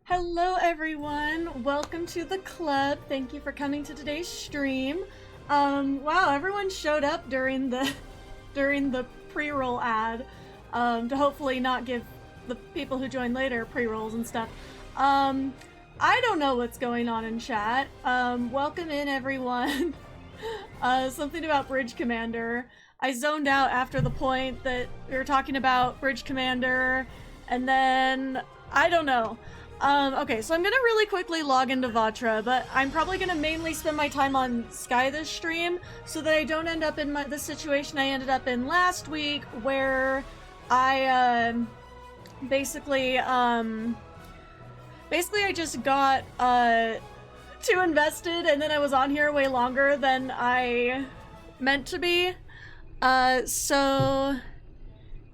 Hello everyone, welcome to the club. Thank you for coming to today's stream. Wow, everyone showed up during the pre-roll ad to hopefully not give the people who join later pre-rolls and stuff. I don't know what's going on in chat. Welcome in everyone. Something about Bridge Commander. I zoned out after the point that we were talking about Bridge Commander, and then I don't know. Okay, so I'm gonna really quickly log into Vatra, but I'm probably gonna mainly spend my time on Sky this stream so that I don't end up in the situation I ended up in last week, where I, basically I just got, too invested, and then I was on here way longer than I meant to be. So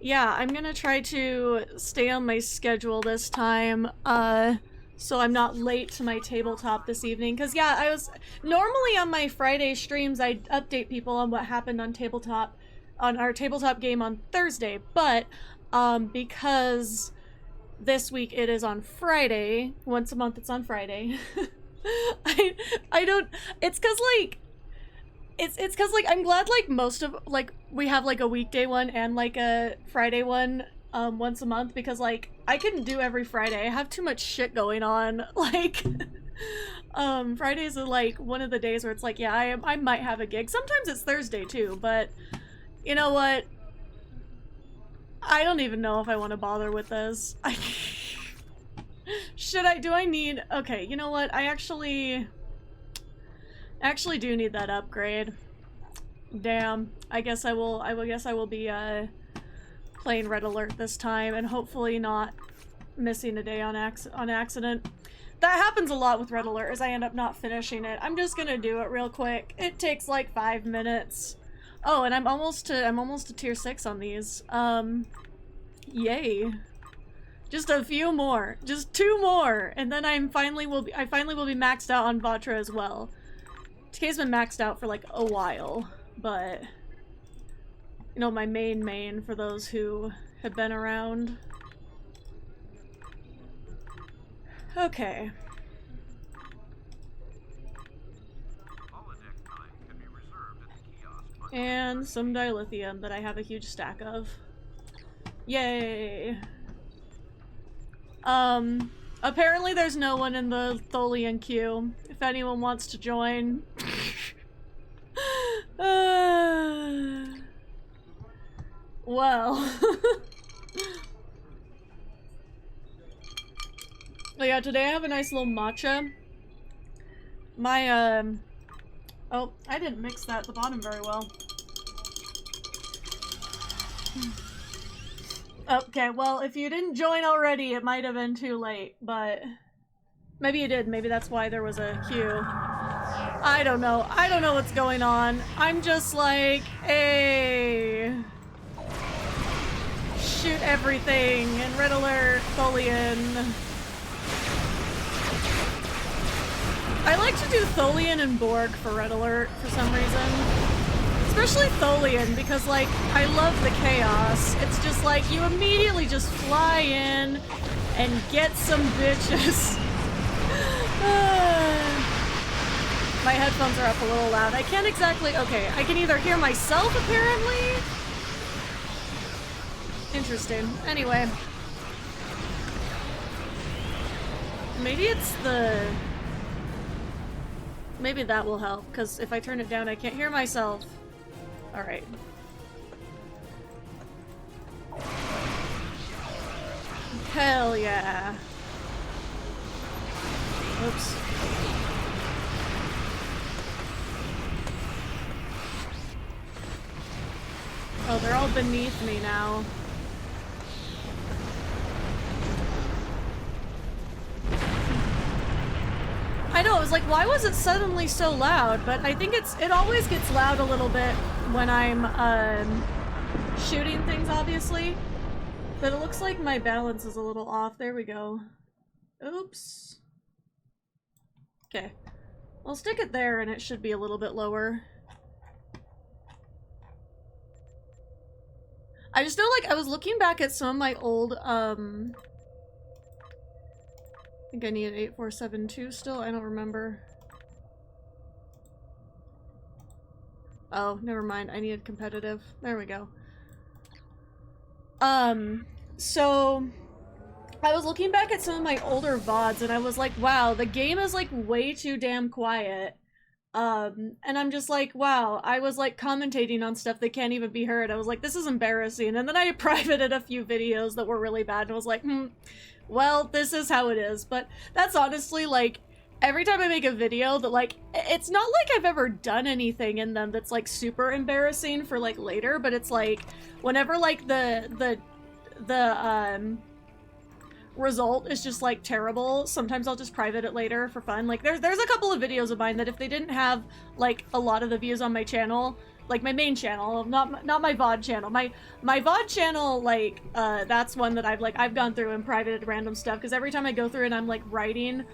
yeah, I'm gonna try to stay on my schedule this time, so I'm not late to my tabletop this evening. Because, yeah, I was... Normally on my Friday streams, I'd update people on what happened on tabletop, on our tabletop game on Thursday. But, because this week it is on Friday, once a month it's on Friday, I don't... It's because, like... It's because, like, I'm glad, like, most of... Like, we have, like, a weekday one and, like, a Friday one once a month, because, like, I couldn't do every Friday. I have too much shit going on. Like, Fridays are, like, one of the days where it's like, yeah, I might have a gig. Sometimes it's Thursday, too, but you know what? I don't even know if I want to bother with this. Do I need... Okay, you know what? I actually do need that upgrade. Damn. I guess I will be, playing Red Alert this time, and hopefully not missing a day on accident. That happens a lot with Red Alert, is I end up not finishing it. I'm just gonna do it real quick. It takes like 5 minutes. Oh, and I'm almost to tier 6 on these. Yay. Just a few more. Just 2 more, and then I finally will be maxed out on Vatra as well. TK's been maxed out for like a while, but you know, my main for those who have been around. Okay. And some dilithium that I have a huge stack of. Yay! Apparently there's no one in the Tholian queue, if anyone wants to join. Well. Oh yeah, today I have a nice little matcha. My, oh, I didn't mix that at the bottom very well. Okay, well, if you didn't join already, it might have been too late, but maybe you did. Maybe that's why there was a queue. I don't know. I don't know what's going on. I'm just like, hey, shoot everything, and Red Alert, Tholian. I like to do Tholian and Borg for Red Alert for some reason. Especially Tholian, because, like, I love the chaos. It's just like, you immediately just fly in and get some bitches. My headphones are up a little loud. I can't exactly... Okay, I can either hear myself, apparently. Interesting. Anyway. Maybe it's the... Maybe that will help, because if I turn it down, I can't hear myself. Alright. Hell yeah. Oops. Oh, they're all beneath me now. I know, I was like, why was it suddenly so loud? But I think it always gets loud a little bit when I'm shooting things, obviously. But it looks like my balance is a little off. There we go. Oops. Okay. I'll stick it there and it should be a little bit lower. I just know, like, I was looking back at some of my old, I think I need an 8472 still, I don't remember. Oh, never mind, I needed competitive. There we go. So I was looking back at some of my older VODs and I was like, wow, the game is like way too damn quiet. And I'm just like, wow, I was like commentating on stuff that can't even be heard. I was like, this is embarrassing. And then I privated a few videos that were really bad and I was like, well, this is how it is. But that's honestly like, every time I make a video that like, it's not like I've ever done anything in them that's like super embarrassing for like later, but it's like, whenever like the result is just like terrible, sometimes I'll just private it later for fun. Like there's a couple of videos of mine that if they didn't have like a lot of the views on my channel, like my main channel, not my VOD channel. My VOD channel, like, that's one that I've gone through and privated random stuff, because every time I go through and I'm like writing,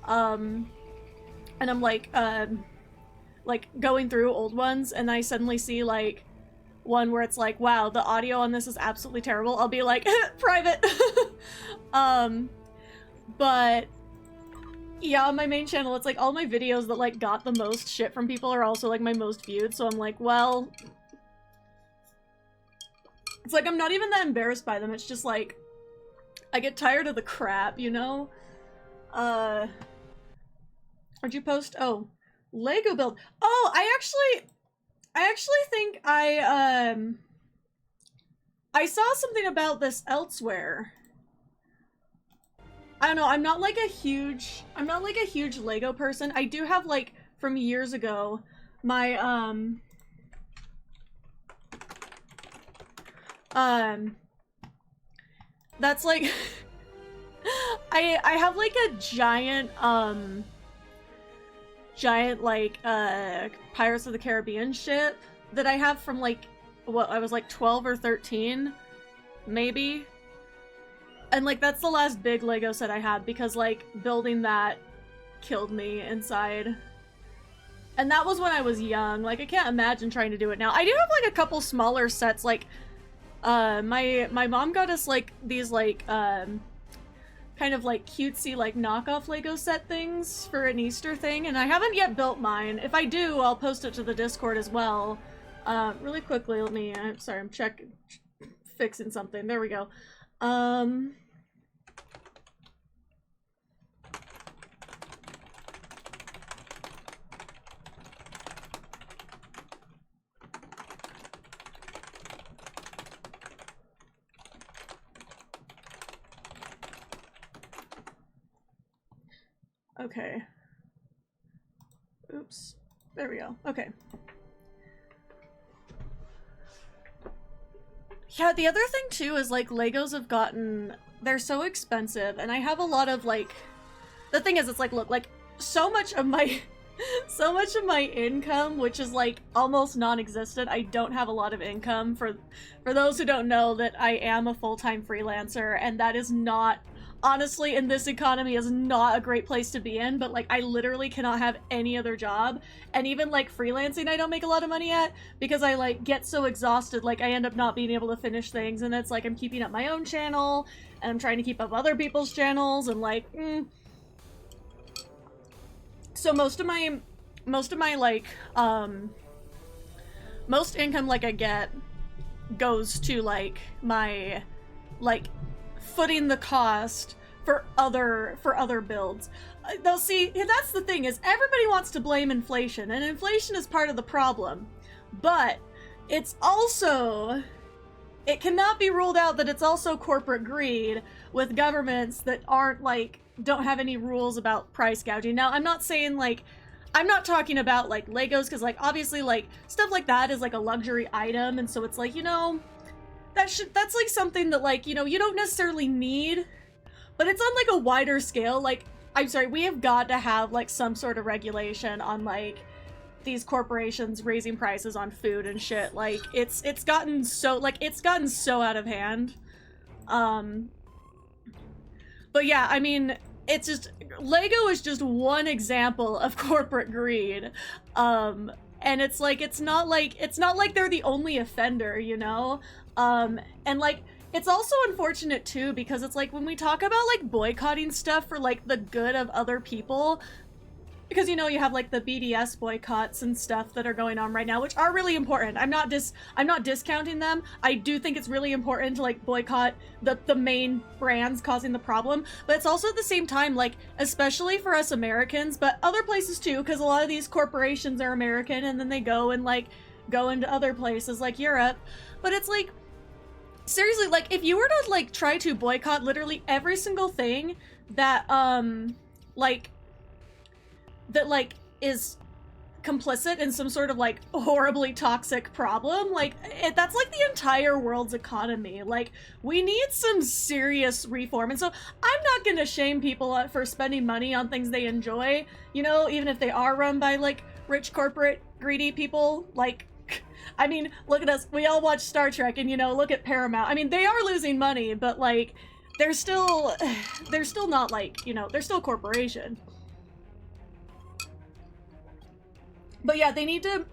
and I'm like going through old ones, and I suddenly see like one where it's like, wow, the audio on this is absolutely terrible, I'll be like, private. But yeah, on my main channel, it's like all my videos that like got the most shit from people are also like my most viewed, so I'm like, well, it's like I'm not even that embarrassed by them, it's just like I get tired of the crap, you know? What'd you post? Oh, Lego build. Oh, I actually think I saw something about this elsewhere. I don't know, I'm not like a huge Lego person. I do have, like, from years ago, my, that's like, I have like a giant, like, Pirates of the Caribbean ship that I have from, like, what, I was like 12 or 13, maybe? And, like, that's the last big Lego set I had, because, like, building that killed me inside. And that was when I was young. Like, I can't imagine trying to do it now. I do have, like, a couple smaller sets, like, my mom got us, like, these, like, kind of, like, cutesy, like, knockoff Lego set things for an Easter thing, and I haven't yet built mine. If I do, I'll post it to the Discord as well. Really quickly, let me, I'm sorry, I'm fixing something. There we go. Okay. Oops. There we go. Okay. Yeah, the other thing too is, like, Legos have gotten, they're so expensive, and I have a lot of, like, the thing is, it's like, look, like, so much of my income, which is, like, almost non-existent. I don't have a lot of income. For those who don't know, that I am a full-time freelancer, and that is not, honestly, in this economy, is not a great place to be in, but, like, I literally cannot have any other job, and even, like, freelancing I don't make a lot of money at, because I, like, get so exhausted, like, I end up not being able to finish things, and it's like I'm keeping up my own channel, and I'm trying to keep up other people's channels, and, like, So most of my, like, most income, like, I get goes to, like, my, like, footing the cost for other builds. Though, see, that's the thing, is everybody wants to blame inflation, and inflation is part of the problem. But it's also, it cannot be ruled out that it's also corporate greed with governments that aren't, like, don't have any rules about price gouging. Now, I'm not saying, like, I'm not talking about, like, Legos, because, like, obviously, like, stuff like that is, like, a luxury item, and so it's, like, you know, that's, like, something that, like, you know, you don't necessarily need, but it's on, like, a wider scale. Like, I'm sorry, we have got to have, like, some sort of regulation on, like, these corporations raising prices on food and shit. Like, it's gotten so, like, it's gotten so out of hand. But yeah, I mean, it's just, Lego is just one example of corporate greed. And it's like, it's not like they're the only offender, you know? And, like, it's also unfortunate too, because it's like, when we talk about, like, boycotting stuff for, like, the good of other people, because, you know, you have, like, the BDS boycotts and stuff that are going on right now, which are really important. I'm not discounting them. I do think it's really important to, like, boycott the main brands causing the problem, but it's also at the same time, like, especially for us Americans, but other places too, because a lot of these corporations are American, and then they go and, like, go into other places like Europe. But it's like, seriously, like, if you were to, like, try to boycott literally every single thing that, like, is complicit in some sort of, like, horribly toxic problem, like, that's, like, the entire world's economy. Like, we need some serious reform, and so I'm not gonna shame people for spending money on things they enjoy, you know, even if they are run by, like, rich corporate greedy people. Like, I mean, look at us. We all watch Star Trek, and you know, look at Paramount. I mean, they are losing money, but like, they're still not like, you know, they're still a corporation. But yeah, they need to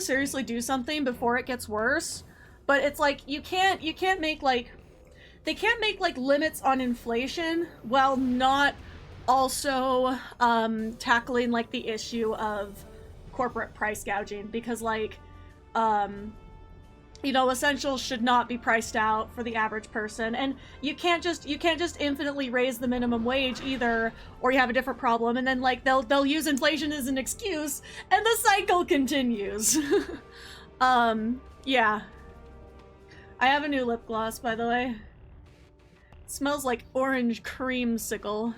seriously do something before it gets worse. But it's like, you can't make like, they can't make like limits on inflation while not also tackling like the issue of corporate price gouging, because like you know, essentials should not be priced out for the average person, and you can't just infinitely raise the minimum wage either, or you have a different problem, and then like they'll use inflation as an excuse, and the cycle continues. Yeah. I have a new lip gloss, by the way. It smells like orange creamsicle.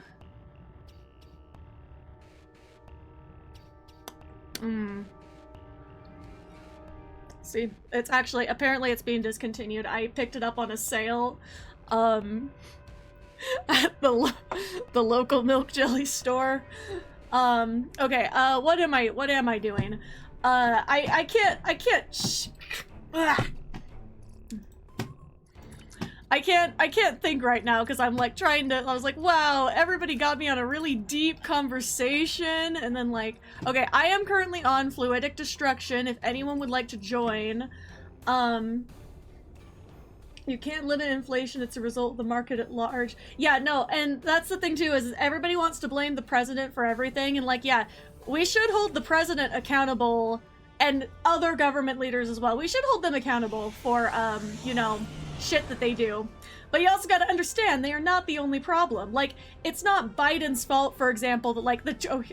See, it's actually, apparently it's being discontinued. I picked it up on a sale, at the local milk jelly store. Okay, what am I doing? I can't think right now because I'm like trying to, I was like, wow, everybody got me on a really deep conversation, and then like, okay, I am currently on Fluidic Destruction if anyone would like to join. You can't limit inflation, it's a result of the market at large. Yeah, no, and that's the thing too, is everybody wants to blame the president for everything, and like, yeah, we should hold the president accountable, and other government leaders as well. We should hold them accountable for, you know, shit that they do. But you also gotta understand, they are not the only problem. Like, it's not Biden's fault, for example, that like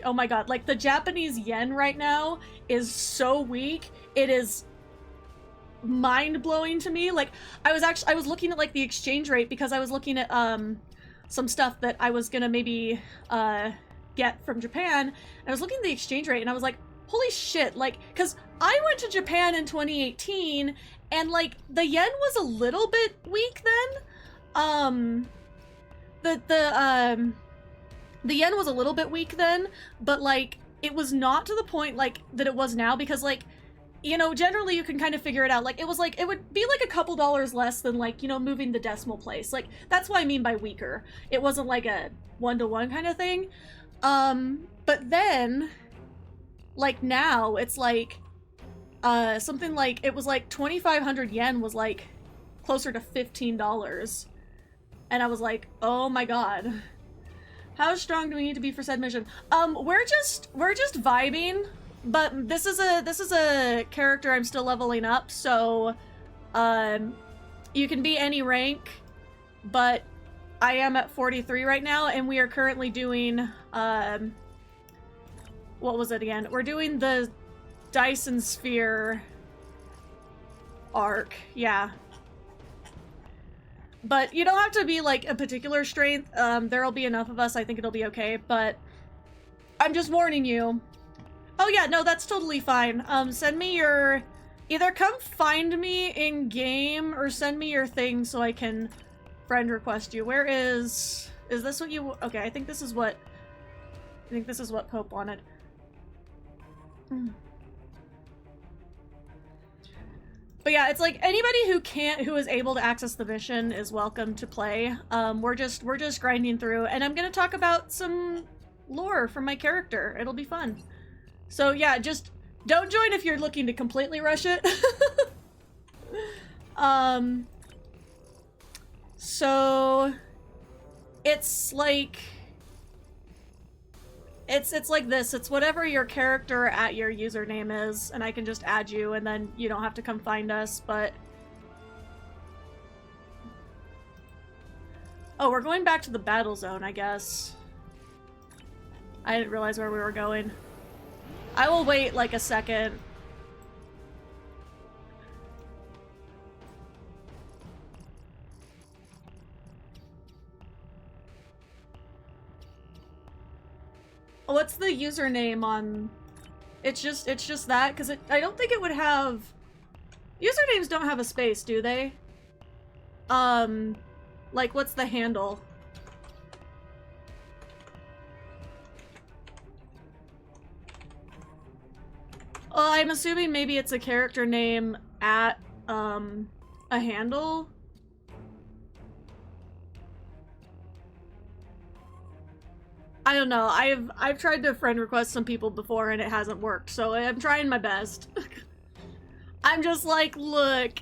oh my god, like the Japanese yen right now is so weak, it is mind-blowing to me. Like, I was looking at like the exchange rate because I was looking at some stuff that I was gonna maybe get from Japan, and I was looking at the exchange rate and I was like, holy shit, like, because I went to Japan in 2018 and like the yen was a little bit weak then. The yen was a little bit weak then, but like it was not to the point like that it was now, because like, you know, generally you can kind of figure it out. Like, it was like, it would be like a couple dollars less than like, you know, moving the decimal place. Like, that's what I mean by weaker. It wasn't like a one-to-one kind of thing. But then, like now, it's like, something like, it was like 2,500 yen was like closer to $15. And I was like, oh my god. How strong do we need to be for said mission? We're just vibing. But this is a character I'm still leveling up, so you can be any rank, but I am at 43 right now, and we are currently doing what was it again? We're doing the Dyson Sphere arc, yeah. But you don't have to be like a particular strength. There'll be enough of us, I think it'll be okay, but I'm just warning you. Oh yeah, no, that's totally fine. Send me your... Either come find me in-game, or send me your thing so I can friend request you. Where is... Is this what you... Okay, I think this is what... I think this is what Pope wanted. But yeah, it's like, anybody who is able to access the mission is welcome to play. We're just grinding through, and I'm gonna talk about some lore from my character. It'll be fun. So yeah, just don't join if you're looking to completely rush it. So it's like it's like this. It's whatever your character at your username is, and I can just add you, and then you don't have to come find us, but... Oh, we're going back to the battle zone, I guess. I didn't realize where we were going. I will wait like a second. What's the username on... It's just that? Because I don't think it would have... Usernames don't have a space, do they? Like, what's the handle? Well, I'm assuming maybe it's a character name at, a handle. I don't know. I've tried to friend request some people before and it hasn't worked, so I'm trying my best. I'm just like, look,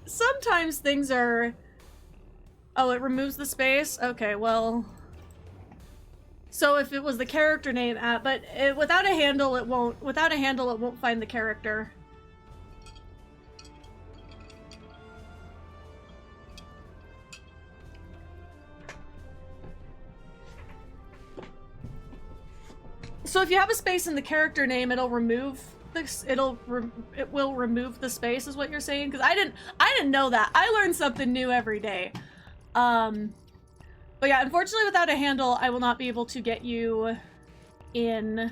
sometimes things are... Oh, it removes the space? Okay, well... So if it was the character name at, but without a handle it won't find the character. So if you have a space in the character name, it'll remove this. It will remove the space, is what you're saying? Because I didn't know that. I learn something new every day. But yeah, unfortunately, without a handle, I will not be able to get you in.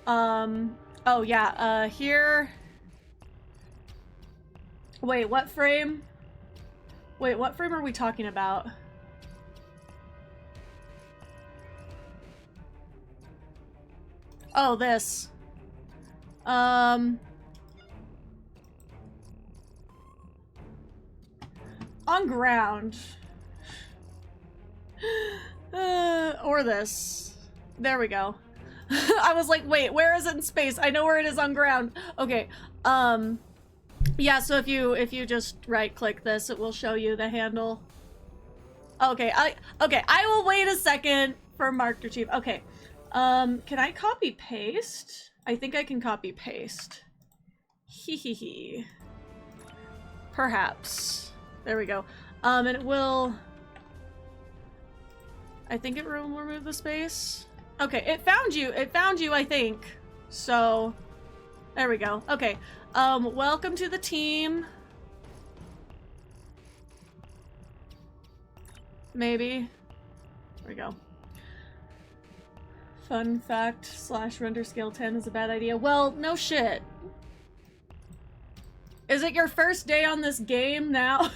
Oh yeah. Here. Wait, what frame? Wait, what frame are we talking about? Oh, this. On ground. Or this. There we go. I was like, wait, where is it in space? I know where it is on ground. Okay. Yeah, so if you just right-click this, it will show you the handle. Okay, I will wait a second for Marked Chief. Okay. Can I copy paste? I think I can copy paste. Hee. Perhaps. There we go. And it will... I think it will remove the space. Okay, it found you, I think. So, there we go. Okay, welcome to the team. Maybe. There we go. Fun fact / render scale 10 is a bad idea. Well, no shit. Is it your first day on this game now?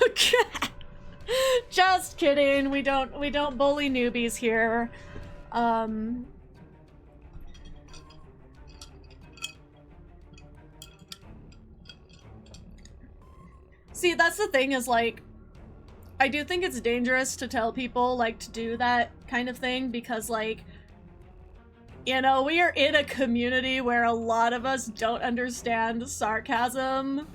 Just kidding. We don't bully newbies here. See, that's the thing is like, I do think it's dangerous to tell people like to do that kind of thing because like, you know, we are in a community where a lot of us don't understand sarcasm,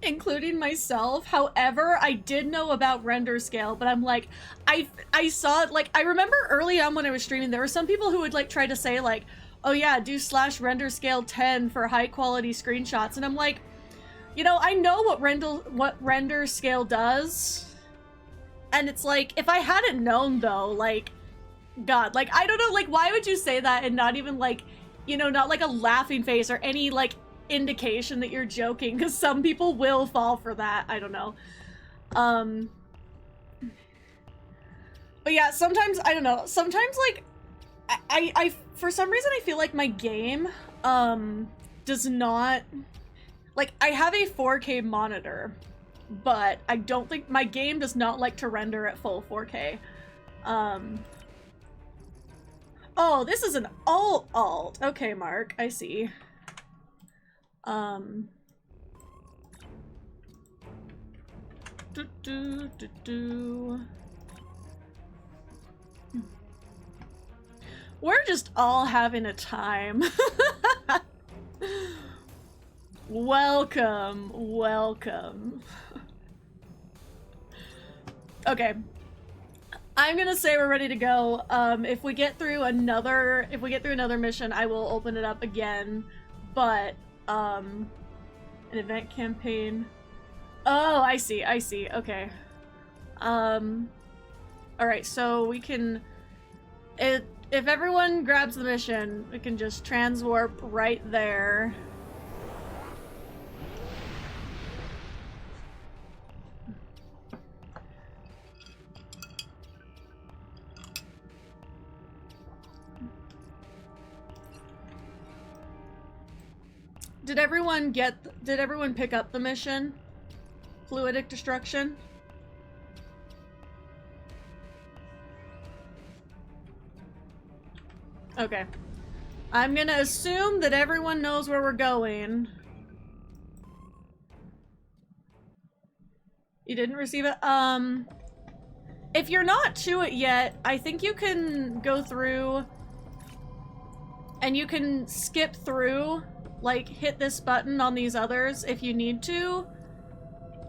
including myself. However, I did know about render scale, but I'm like, I saw it, like, I remember early on when I was streaming, there were some people who would like try to say like, oh yeah, do / render scale 10 for high quality screenshots, and I'm like, you know, I know what render scale does, and it's like, if I hadn't known though, like, God, like, I don't know, like, why would you say that and not even, like, you know, not, like, a laughing face or any, like, indication that you're joking, because some people will fall for that, I don't know. But yeah, sometimes, I don't know, sometimes, like, I for some reason, I feel like my game, does not, like, I have a 4K monitor, but I don't think, my game does not like to render at full 4K. Oh, this is an alt. Okay, Mark, I see. We're just all having a time. Welcome. Okay. I'm gonna say we're ready to go. If we get through another mission, I will open it up again. But, an event campaign. Oh, I see, okay. Alright, so we can, if everyone grabs the mission, we can just transwarp right there. Did everyone pick up the mission? Fluidic destruction? Okay. I'm gonna assume that everyone knows where we're going. You didn't receive it? If you're not to it yet, I think you can go through and you can skip through, like, hit this button on these others if you need to.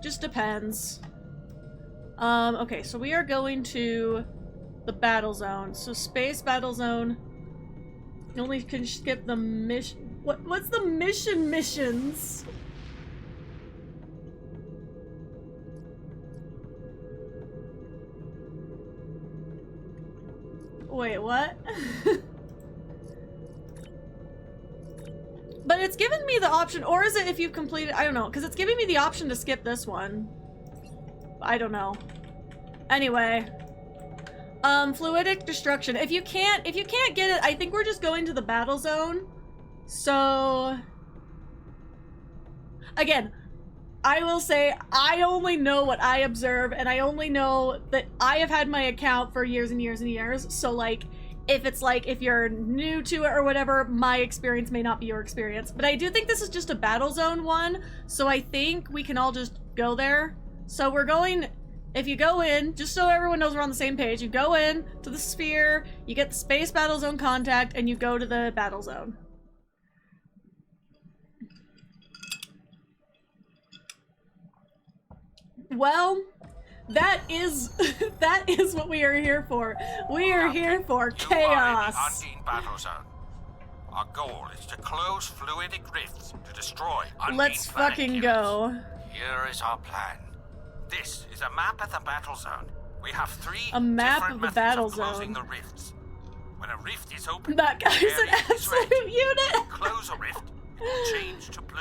Just depends. Okay, so we are going to the battle zone. So space battle zone. You only can skip the mission. What's the missions? Wait, what? But it's given me the option, or is it if you've completed, I don't know, because it's giving me the option to skip this one. I don't know. Anyway. Fluidic destruction. If you can't get it, I think we're just going to the battle zone. So again, I will say I only know what I observe, and I only know that I have had my account for years and years and years. So like, if you're new to it or whatever, my experience may not be your experience. But I do think this is just a battle zone one, so I think we can all just go there. So we're going, if you go in, just so everyone knows we're on the same page, you go in to the sphere, you get the space battle zone contact, and you go to the battle zone. Well, that is what we are here for. We are here for chaos. Undead battle zone. Our goal is to close fluidic rifts to destroy undead. Let's fucking go. Here is our plan. This is a map of the battle zone. We have three map of the battle closing zone. The rifts. When a rift is open, that guy's an absolute unit. Close a rift, it will change to blue.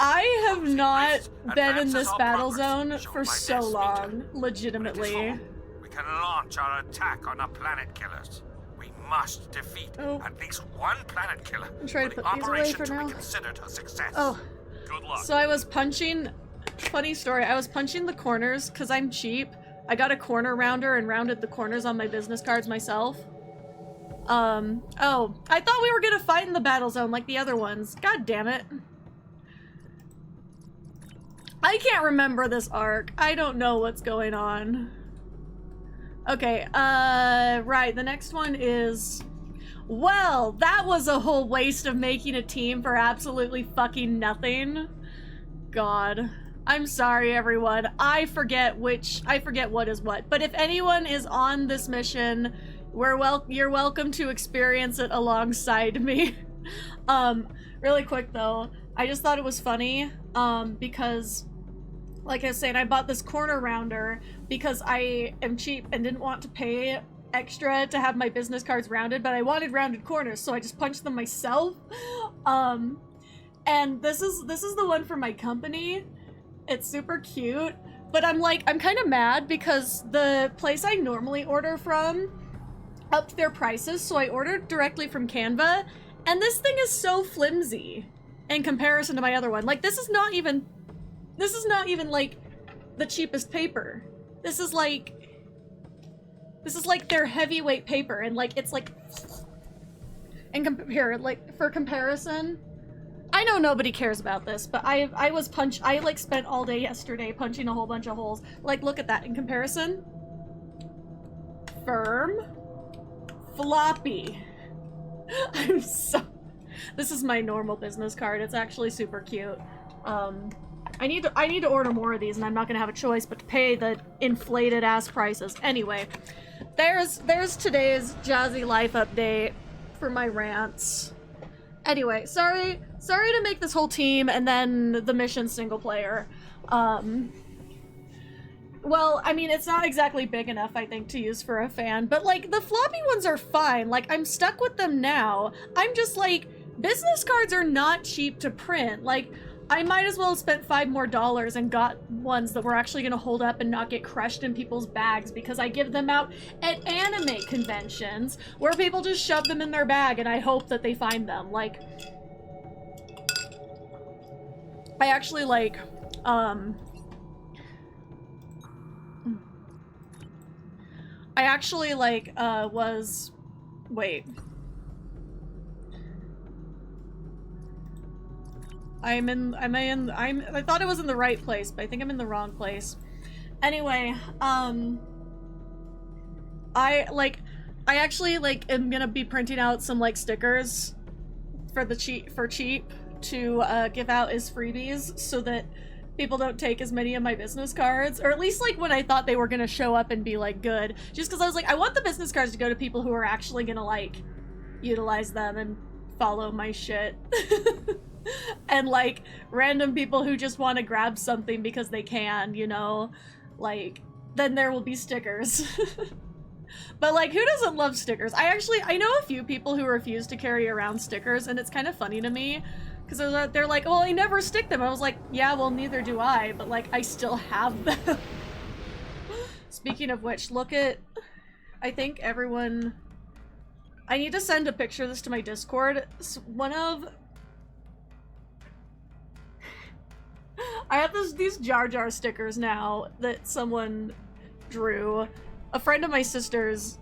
I have not been in this battle zone for so long, legitimately. We can launch our attack on the planet killers. We must defeat at least one planet killer. I'm trying to put these away for now. Be considered a success. Oh, good luck. So I was punching. Funny story. I was punching the corners because I'm cheap. I got a corner rounder and rounded the corners on my business cards myself. Oh, I thought we were gonna fight in the battle zone like the other ones. God damn it. I can't remember this arc. I don't know what's going on. Okay, right, the next one is... Well, that was a whole waste of making a team for absolutely fucking nothing. God. I'm sorry, everyone. I forget what is what. But if anyone is on this mission, you're welcome to experience it alongside me. Really quick though, I just thought it was funny, because like I was saying, I bought this corner rounder because I am cheap and didn't want to pay extra to have my business cards rounded, but I wanted rounded corners, so I just punched them myself. And this is the one for my company. It's super cute, but I'm kind of mad because the place I normally order from upped their prices, so I ordered directly from Canva, and this thing is so flimsy in comparison to my other one. Like, this is not even like the cheapest paper. This is like their heavyweight paper, and like it's like, and here, like, for comparison, I know nobody cares about this, but I like spent all day yesterday punching a whole bunch of holes. Like, look at that in comparison. Firm, floppy. This is my normal business card. It's actually super cute. I need to order more of these, and I'm not gonna have a choice but to pay the inflated ass prices. Anyway, there's today's Jazi life update for my rants. Anyway, sorry to make this whole team and then the mission single player. Well, I mean, it's not exactly big enough, I think, to use for a fan, but like the floppy ones are fine. Like, I'm stuck with them now. I'm just like, business cards are not cheap to print. Like, I might as well have spent $5 more and got ones that were actually gonna hold up and not get crushed in people's bags, because I give them out at anime conventions where people just shove them in their bag and I hope that they find them. Like, I actually like, I thought it was in the right place, but I think I'm in the wrong place. Anyway, I actually like am gonna be printing out some like stickers for cheap to give out as freebies so that people don't take as many of my business cards, or at least like when I thought they were gonna show up and be like good, just because I was like, I want the business cards to go to people who are actually gonna like utilize them and follow my shit. And like random people who just want to grab something because they can, you know, like then there will be stickers. But like, who doesn't love stickers? I know a few people who refuse to carry around stickers, and it's kind of funny to me because they're like, well, I never stick them. I was like, yeah, well, neither do I, but like I still have them. Speaking of which, look at, I think everyone, I need to send a picture of this to my Discord. I have these Jar Jar stickers now that someone drew. A friend of my sister's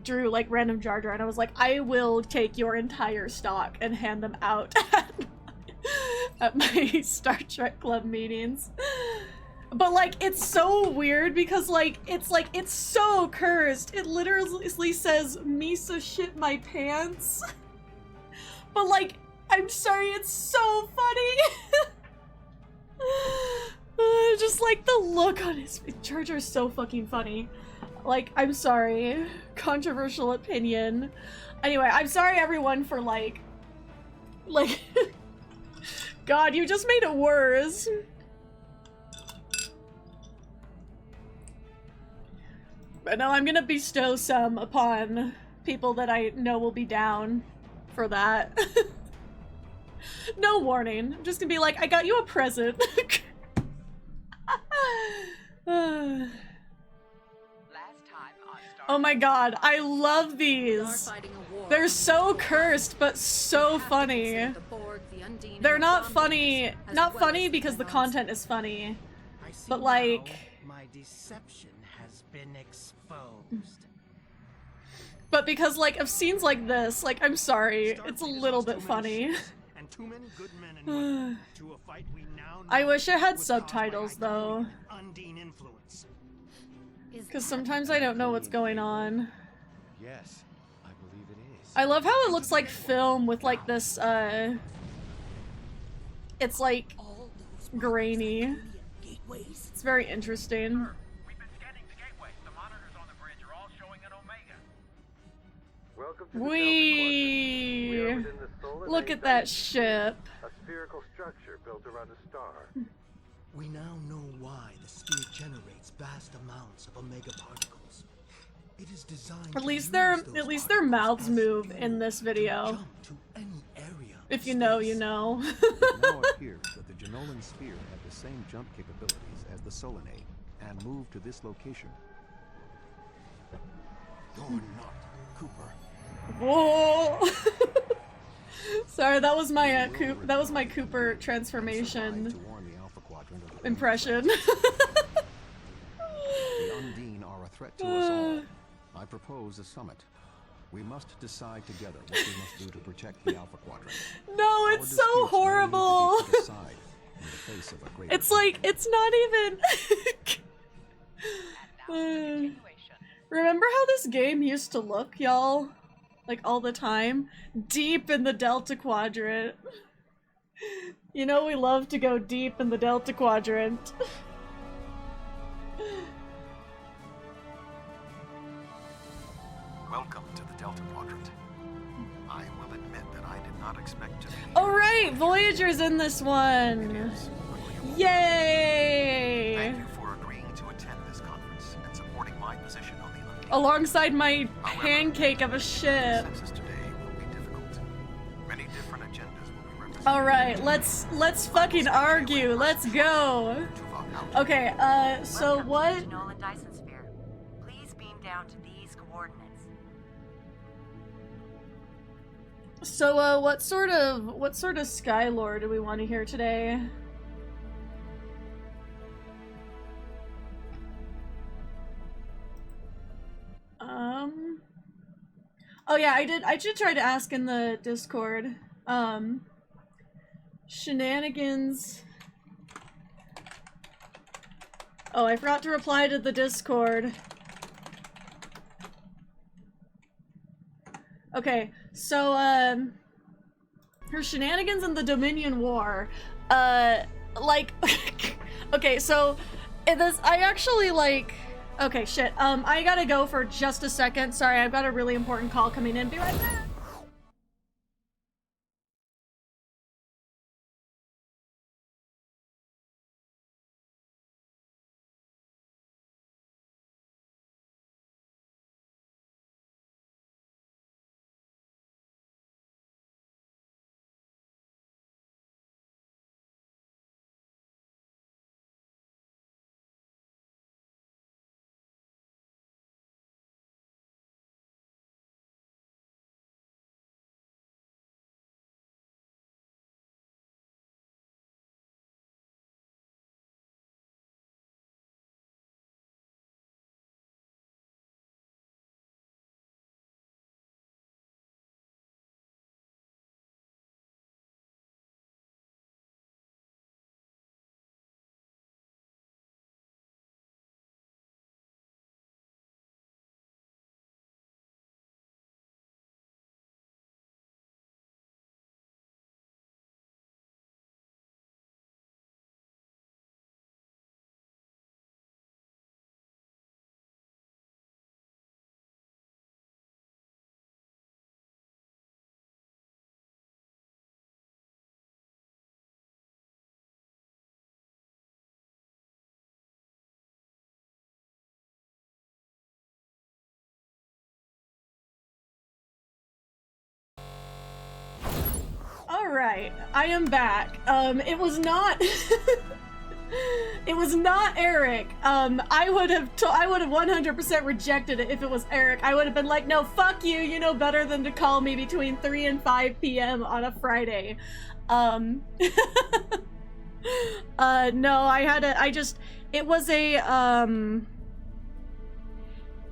drew like random Jar Jar, and I was like, I will take your entire stock and hand them out at my Star Trek Club meetings. But like, it's so weird because it's so cursed. It literally says, Misa shit my pants. But like, I'm sorry, it's so funny. Just like the look on his face. Jar Jar's so fucking funny. Like, I'm sorry. Controversial opinion. Anyway, I'm sorry everyone for like God, you just made it worse. But no, I'm gonna bestow some upon people that I know will be down for that. No warning. I'm just gonna be like, I got you a present. Oh my god, I love these. They're so cursed, but so funny. They're not funny, because the content is funny, but like, my deception has been exposed. But because like of scenes like this, like, I'm sorry, it's a little bit funny. I wish it had subtitles though, because sometimes I don't know what's going on. Yes, I believe it is. I love how it looks like film with like this, it's like grainy. It's very interesting. We've been scanning the gateway. The monitors on the bridge are all showing an Omega. Welcome to the Delta Quadrant. We are within the solar Look at that ship. A spherical structure built around a star. We now know why the sphere generates vast amounts of omega particles. It is designed At least their mouths move in this video. to any area. If you know, you know. It now appears that the Genolan sphere had the same jump capabilities as the Solanae and moved to this location. You're not Cooper. Whoa! Sorry, that was my Cooper transformation impression. The Undine are a threat to us all. I propose a summit. We must decide together what we must do to protect the Alpha Quadrant. No, it's so horrible. It's like, it's not even... Remember how this game used to look, y'all? Like, all the time? Deep in the Delta Quadrant. You know we love to go deep in the Delta Quadrant. Welcome to the Delta Quadrant. I will admit that I did not expect to be... Oh right, Voyager's in this one! Yay! Thank you for agreeing to attend this conference and supporting my position on the Undine. Alongside my pancake of a ship. Census today will be difficult. Many different agendas will be represented. Alright, let's fucking argue. Let's go. Okay, so what? Genolan Dyson sphere. Please beam down to these coordinates. So, what sort of sky lore do we want to hear today? Oh yeah, I did try to ask in the Discord. Shenanigans. Oh, I forgot to reply to the Discord. Okay, so, her shenanigans in the Dominion War, like, okay, so, I actually, like, okay, shit, I gotta go for just a second. Sorry, I've got a really important call coming in. Be right back. Alright, I am back. It was not it was not Eric. I would have 100% rejected it if it was Eric. I would have been like, no, fuck you, you know better than to call me between 3 and 5 p.m. on a Friday. No,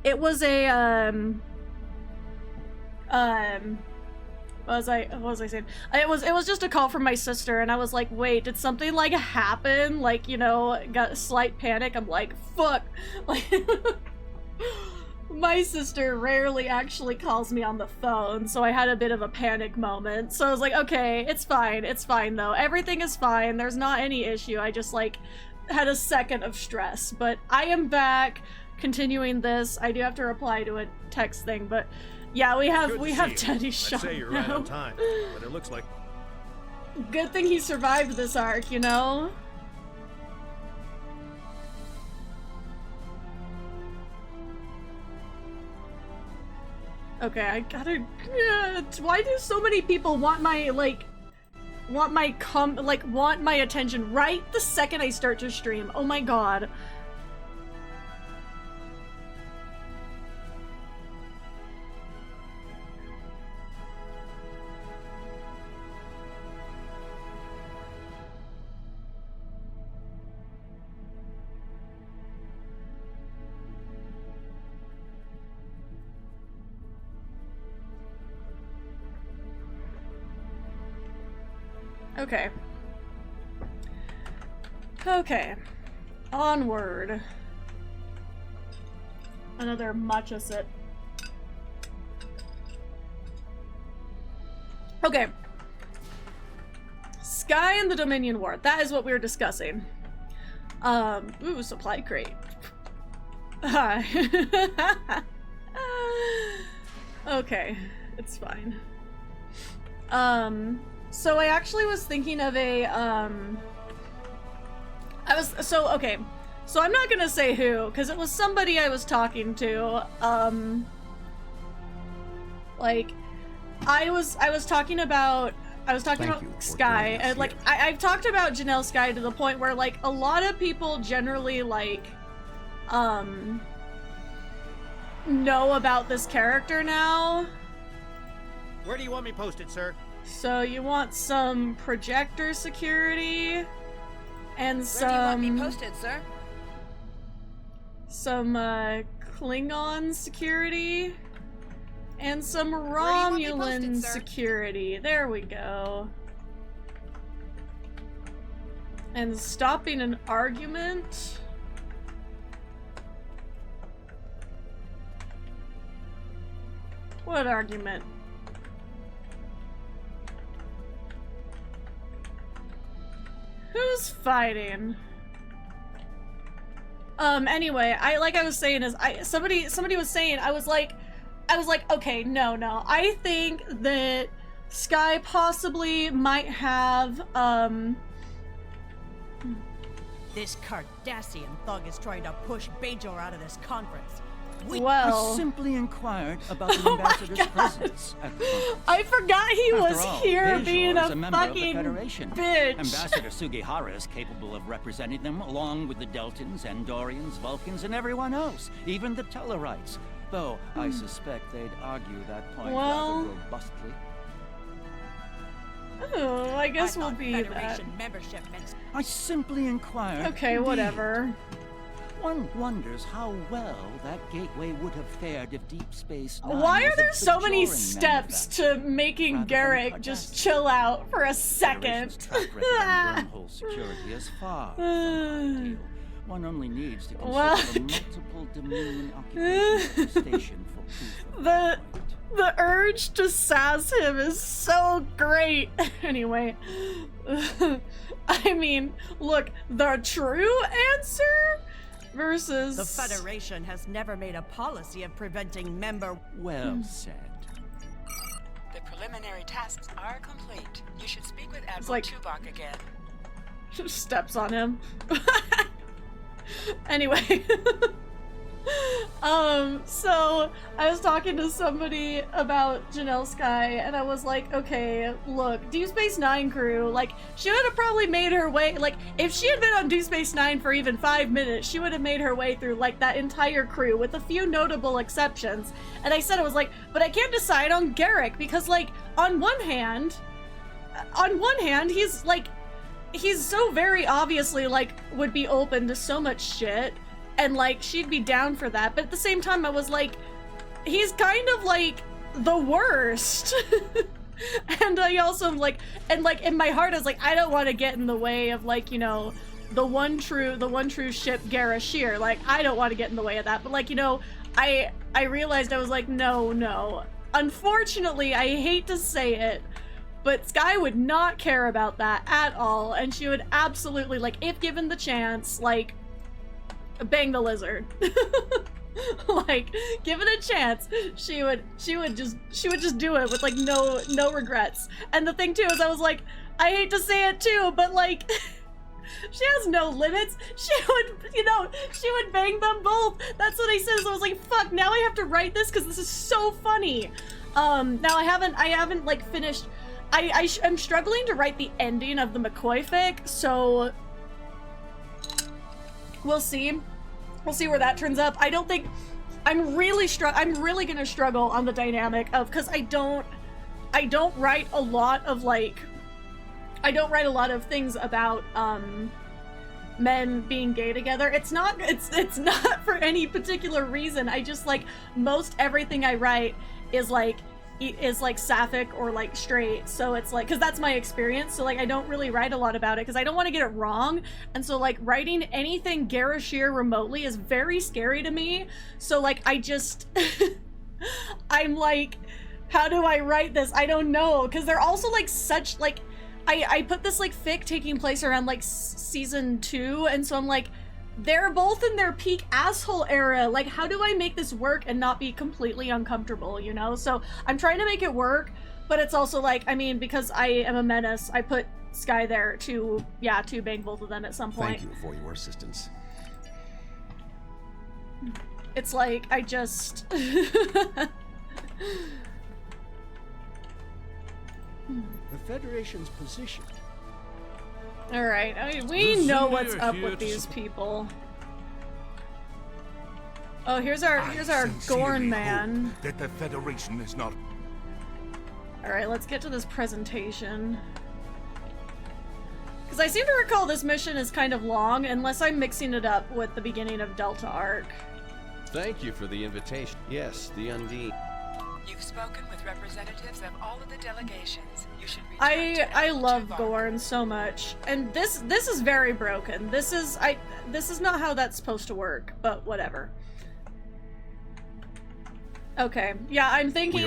it was what was I saying? It was just a call from my sister, and I was like, wait, did something like happen? Like, you know, got a slight panic. I'm like, fuck. Like, my sister rarely actually calls me on the phone, so I had a bit of a panic moment. So I was like, okay, it's fine though. Everything is fine. There's not any issue. I just like had a second of stress, but I am back continuing this. I do have to reply to a text thing, but yeah, we have Teddy's shot. I'd say you're right on time, but it looks like good thing he survived this arc, you know? Okay, I gotta. Why do so many people want my want my attention right the second I start to stream? Oh my god. Okay. Okay. Onward. Another matcha sip. Okay. Sky and the Dominion War. That is what we were discussing. Ooh, supply crate. Okay. It's fine. So I actually was thinking of a, okay. So I'm not gonna say who, because it was somebody I was talking to, like, I was talking about Sky, and like, I've talked about Janelle Sky to the point where, like, a lot of people generally, like, know about this character now. Where do you want me posted, sir? So you want some projector security, and some... Where do you want me posted, sir? Some, Klingon security, and some Romulan security. There we go. And stopping an argument. What argument? Who's fighting? Anyway, like I was saying is somebody was saying, I was like, okay, no. I think that Sky possibly might have, This Cardassian thug is trying to push Bajor out of this conference. Well, I simply inquired about the ambassador's presence at the conference. I forgot he was After all, here Bajor being is a member of the fucking Federation. bitch. Ambassador Sugihara is capable of representing them along with the Deltans, Andorians, Vulcans, and everyone else, even the Tellarites. Though I suspect they'd argue that point rather robustly. Oh, I guess we'll be Federation that. membership meant... I simply inquired. Okay, indeed. whatever. One wonders how well that gateway would have fared if Deep Space Nine Why are was a there so many Bajoran steps to making rather than Garrick just Cardassian? chill out for a second? Federation's track record on wormhole security is far from ideal. One only needs to consider Well, the multiple Dominion occupations of the station for proof of the point. the urge to sass him is so great. Anyway, I mean, look, the true answer versus The Federation has never made a policy of preventing member... Well said. The preliminary tasks are complete. You should speak with Admiral like- Tuvok again. steps on him. Anyway, so I was talking to somebody about Janelle Sky, and I was like, okay, look, Deep Space Nine crew, like, she would have probably made her way, like, if she had been on Deep Space Nine for even 5 minutes, she would have made her way through, like, that entire crew, with a few notable exceptions. And I said, I was like, but I can't decide on Garrick, because, like, on one hand, he's, like, he's so very obviously, like, would be open to so much shit, and, like, she'd be down for that, but at the same time, I was like, he's kind of, like, the worst. And I also am like, and, like, in my heart, I was like, I don't want to get in the way of, like, you know, the one true ship, Garashir, like, I don't want to get in the way of that, but, like, you know, I realized, I was like, no. Unfortunately, I hate to say it, but Sky would not care about that at all, and she would absolutely, like, if given the chance, like, bang the lizard. Like, given a chance, she would just do it with, like, no regrets. And the thing too is, I was like, I hate to say it too, but, like, she has no limits. She would bang them both. That's what I said. So I was like, fuck, now I have to write this because this is so funny. Now I haven't like finished. I'm struggling to write the ending of the McCoy fic, so we'll see. We'll see where that turns up. I don't think I'm really gonna struggle on the dynamic of, because I don't write a lot of, like, I don't write a lot of things about men being gay together. It's not for any particular reason. I just, like, most everything I write is like sapphic or, like, straight, so it's like, because that's my experience, so, like, I don't really write a lot about it because I don't want to get it wrong, and so, like, writing anything Garashir remotely is very scary to me, so, like, I just I'm like, how do I write this? I don't know, because they're also, like, such, like, I put this, like, fic taking place around, like, season 2, and so I'm like, they're both in their peak asshole era. Like, how do I make this work and not be completely uncomfortable, you know? So I'm trying to make it work, but it's also like, I mean, because I am a menace, I put Sky there to bang both of them at some point. Thank you for your assistance. It's like, I just... The Federation's position. Alright, I mean, we know what's up with these people. Oh, here's our Gorn man. That the Federation is not. Alright, let's get to this presentation. Because I seem to recall this mission is kind of long, unless I'm mixing it up with the beginning of Delta Arc. Thank you for the invitation. Yes, the Undine. You've spoken with representatives of all of the delegations. You should return to I Untitled love Chapter. Gorn so much, and this is very broken. This is not how that's supposed to work, but whatever. Okay, yeah, I am thinking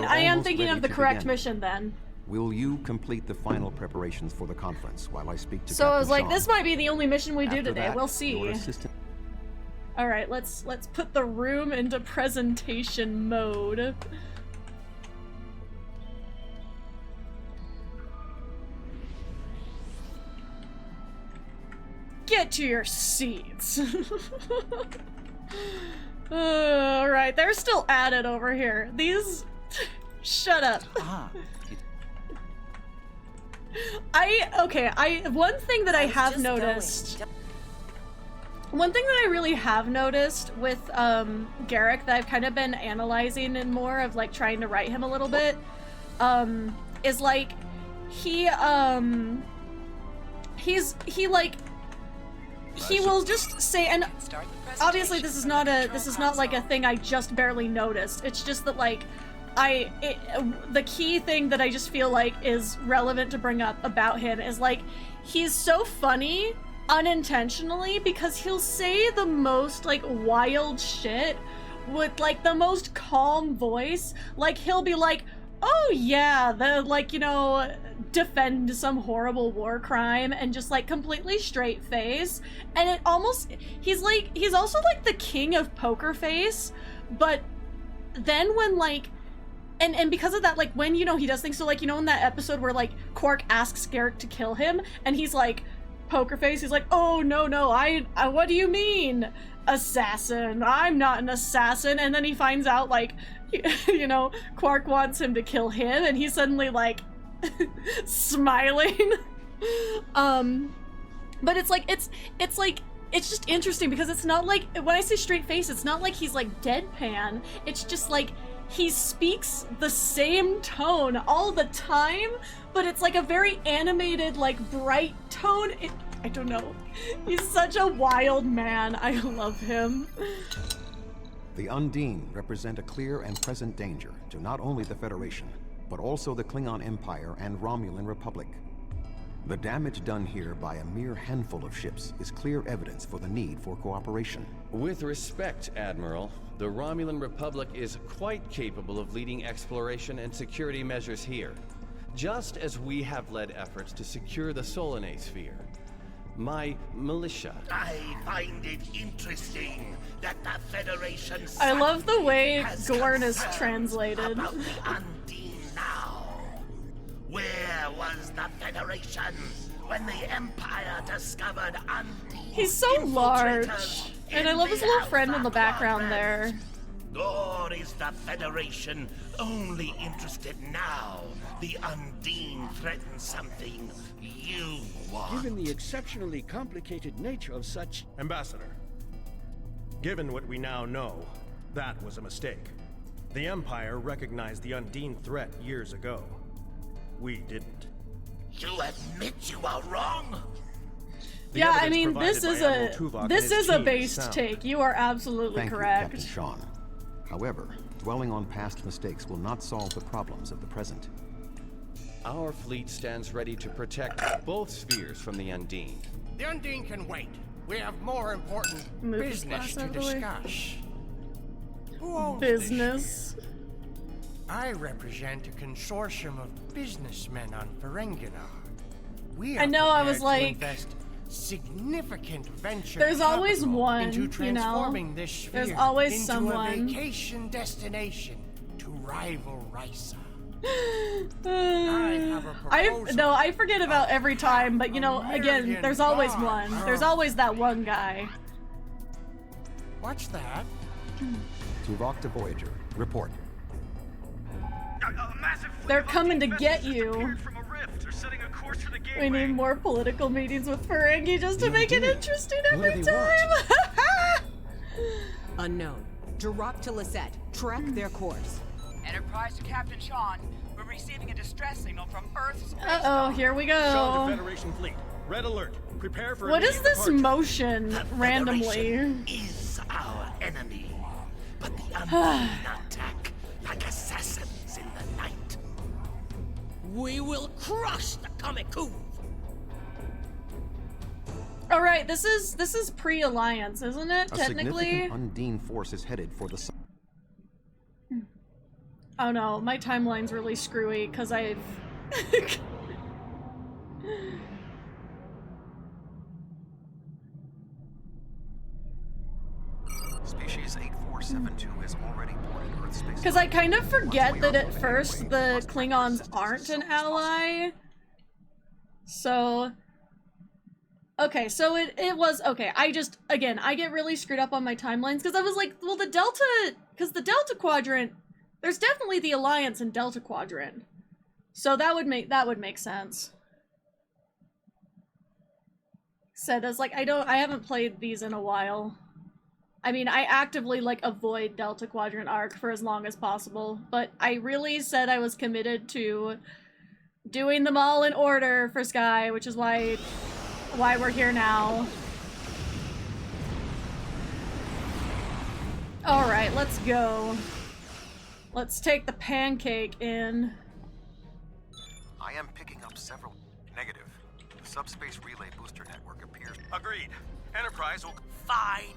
of the correct mission then. Will you complete the final preparations for the conference while I speak to So I was Captain like, Sean? this might be the only mission we do After today. that, We'll see. your assistant- All right, let's put the room into presentation mode. Get to your seats. All right, they're still at it over here. These, shut up. One thing that I have noticed. One thing that I really have noticed with Garrick that I've kind of been analyzing and more of like trying to write him a little bit, is like he will just say, and obviously this is not like a thing I just barely noticed. It's just that like the key thing that I just feel like is relevant to bring up about him is like he's so funny unintentionally because he'll say the most like wild shit with like the most calm voice. Like he'll be like, oh yeah, the like, you know, defend some horrible war crime and just like completely straight face. And it almost, he's also like the king of poker face, but then when like, and because of that, like when, you know, he does things, so like, you know, in that episode where like Quark asks Garrick to kill him and he's like, poker face, he's like, oh no, I what do you mean assassin? I'm not an assassin. And then he finds out like, you know, Quark wants him to kill him and he's suddenly like smiling. But it's like it's just interesting because it's not like, when I say straight face, it's not like he's like deadpan. It's just like he speaks the same tone all the time, but it's like a very animated, like bright tone. I don't know. He's such a wild man. I love him. The Undine represent a clear and present danger to not only the Federation, but also the Klingon Empire and Romulan Republic. The damage done here by a mere handful of ships is clear evidence for the need for cooperation. With respect, Admiral, the Romulan Republic is quite capable of leading exploration and security measures here, just as we have led efforts to secure the Solanae sphere. My militia. I find it interesting that the Federation. I love the way Gorn is translated. About the Undine now. Where was the Federation when the Empire discovered Undine? He's so large, and I love his little friend in the background there. Or is the Federation only interested now? The Undine threatens something you want. Given the exceptionally complicated nature of such... Ambassador, given what we now know, that was a mistake. The Empire recognized the Undine threat years ago. We didn't. You admit you are wrong? Yeah, I mean, this is a based take. You are absolutely correct. Thank you, Captain Sean. However, dwelling on past mistakes will not solve the problems of the present. Our fleet stands ready to protect both spheres from the Undine. The Undine can wait. We have more important business to discuss. Who owns business? This ship? I represent a consortium of businessmen on Ferenginar. We are I was to like, invest significant venture there's always capital one, into transforming you know? this sphere There's always into someone. a vacation destination to rival Risa. I forget about every time, but you know, again, there's always one. There's always that one guy. What's that? Tuvok to Voyager, report. They're coming to get you. We need more political meetings with Ferengi just to make it interesting every time. Unknown. Drop to Lisette. Track their course. Enterprise to Captain Sean. We're receiving a distress signal from Earth's. Uh-oh, here we Sean go. to Federation fleet. Red alert. Prepare for. What is this departure. motion randomly? Is our enemy, but the Undine attack like assassins. We will crush the Kamiku! Alright, this is pre-alliance, isn't it? A Technically? significant Undine force is headed for the sun. Oh no, my timeline's really screwy, because I've... Species 8472 is already boarded Earth space. Because I kind of forget that at first the Klingons aren't an ally. So... Okay, so it was... Okay, I get really screwed up on my timelines, because I was like, well, the Delta... Because the Delta Quadrant... There's definitely the Alliance in Delta Quadrant. So that would make sense. Said as like, I haven't played these in a while. I mean, I actively, like, avoid Delta Quadrant arc for as long as possible, but I really said I was committed to doing them all in order for Sky, which is why we're here now. Alright, let's go. Let's take the pancake in. I am picking up several... Negative. The subspace relay booster network appears... Agreed. Enterprise will... Fine.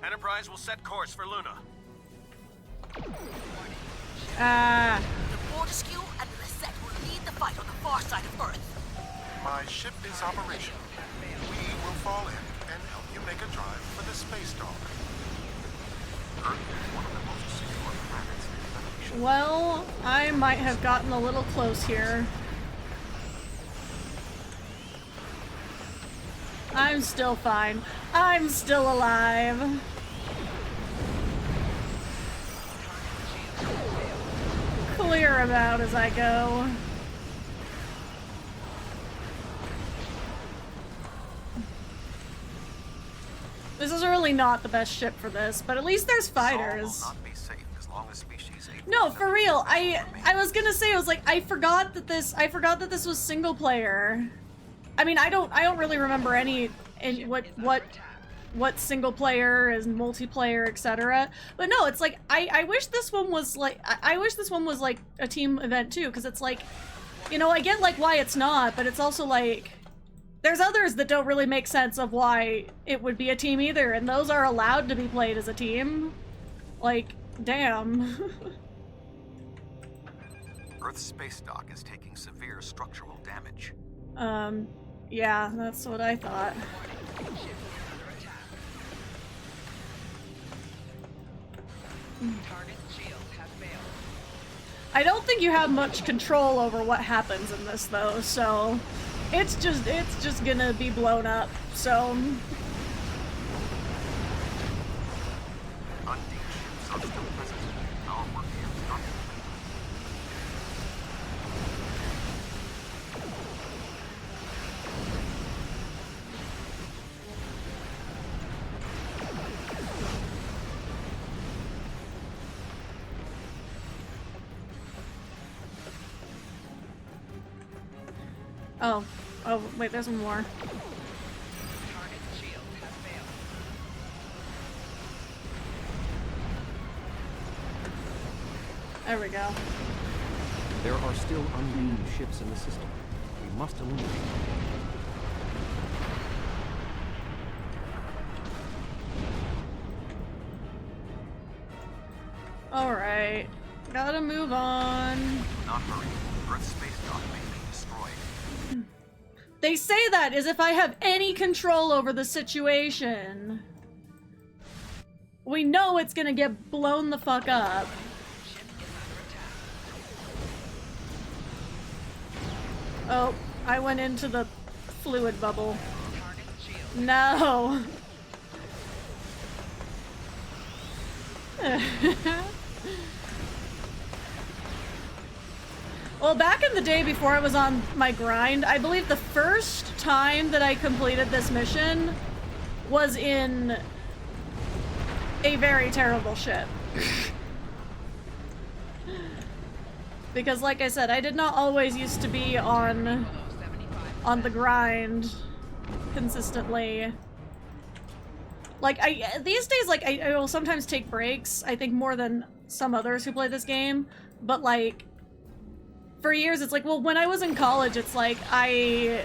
Enterprise will set course for Luna. The Fortescue and Lisette will lead the fight on the far side of Earth. My ship is operational. We will fall in and help you make a drive for the space dog. Earth is one of the most secure planets in the Federation. Well, I might have gotten a little close here. I'm still fine. I'm still alive. Clear about as I go. This is really not the best ship for this, but at least there's fighters. Sol will not be safe as long as species 8. No, for real. I was gonna say, I was like, I forgot that this was single player. I mean, I don't really remember what single player is multiplayer, etc. But no, it's like I wish this one was like a team event too, because it's like, you know, I get like why it's not, but it's also like there's others that don't really make sense of why it would be a team either, and those are allowed to be played as a team. Like, damn. Earth's space dock is taking severe structural damage. Yeah, that's what I thought. I don't think you have much control over what happens in this though, so it's just gonna be blown up, so Undine ships are still present. Our work here is not complete. Oh, wait, there's one more. There we go. There are still Undine ships in the system. We must eliminate them. Alright. Gotta move on. Not hurry. Earth's space dock may be destroyed. They say that as if I have any control over the situation. We know it's gonna get blown the fuck up. Oh, I went into the fluid bubble. No. Well, back in the day before I was on my grind, I believe the first time that I completed this mission was in a very terrible ship. Because like I said, I did not always used to be on the grind consistently. Like these days, like I will sometimes take breaks. I think more than some others who play this game, but like for years it's like, well, when I was in college, it's like I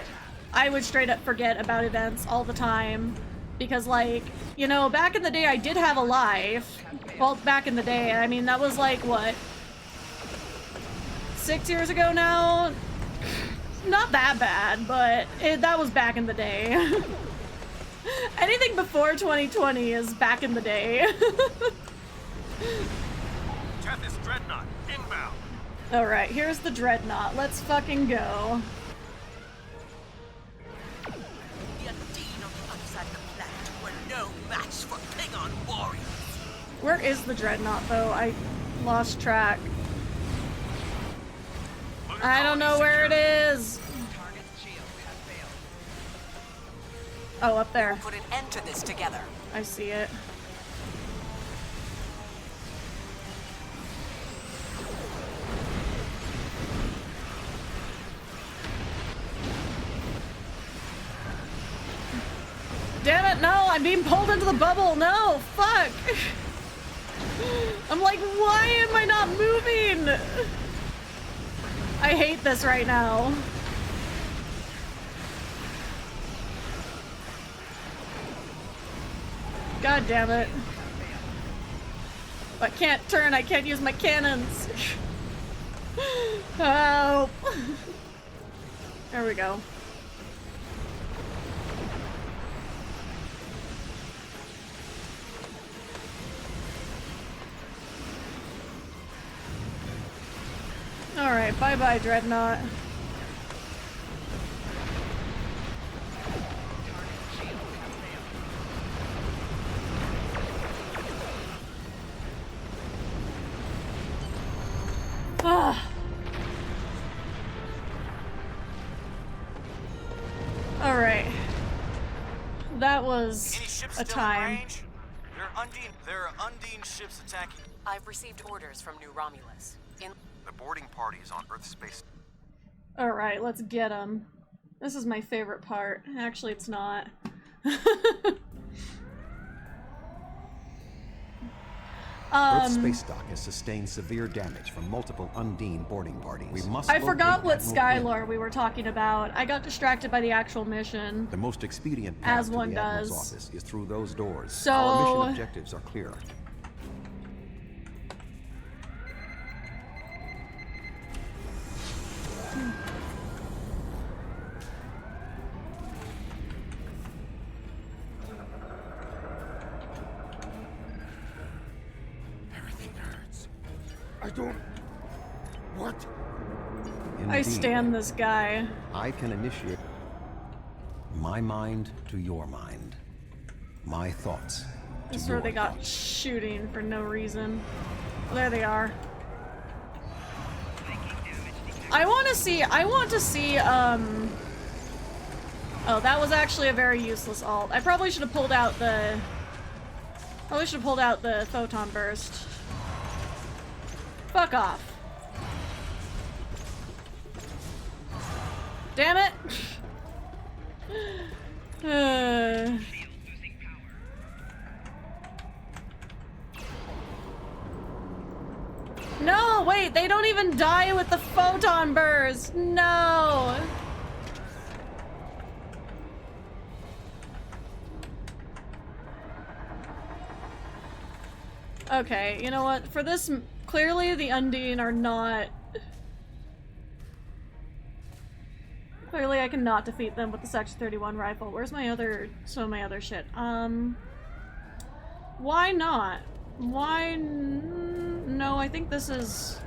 would straight up forget about events all the time because, like, you know, back in the day I did have a life. Well, back in the day, I mean, that was like what, 6 years ago now? Not that bad, but that was back in the day. Anything before 2020 is back in the day. Death is Dreadnought, inbound. Alright, here's the Dreadnought. Let's fucking go. The Undine on the other side of the planet were no match for Klingon warriors. Where is the Dreadnought, though? I lost track. I don't know where it is. Oh, up there. Put an end to this together. I see it. Damn it, no! I'm being pulled into the bubble! No! Fuck! I'm like, why am I not moving? I hate this right now. God damn it. I can't turn, I can't use my cannons. Help! There we go. Alright, bye-bye, Dreadnought. Alright. That was a time. There are Undine ships attacking. I've received orders from New Romulus. The boarding party is on Earth space. Alright, let's get them. This is my favorite part. Actually, it's not. Earth's space dock has sustained severe damage from multiple Undine boarding parties. We must I forgot what Admiral Skylar we were talking about. I got distracted by the actual mission. The most expedient path as to one the Admiral's does. office is through those doors. So our mission objectives are clear. Everything hurts. I don't... What? I Indeed. stand this guy. I can initiate my mind to your mind. My thoughts to This is your where they got shooting for no reason. Oh, there they are. I want to see, oh, that was actually a very useless ult. I probably should have pulled out the photon burst. Fuck off. Damn it! No, wait, they don't even die with the photon burst. No. Okay, you know what? For this, clearly the Undine are not... Clearly I cannot defeat them with the Section 31 rifle. Where's my other... some of my other shit? Why not? Why... No, I think this is...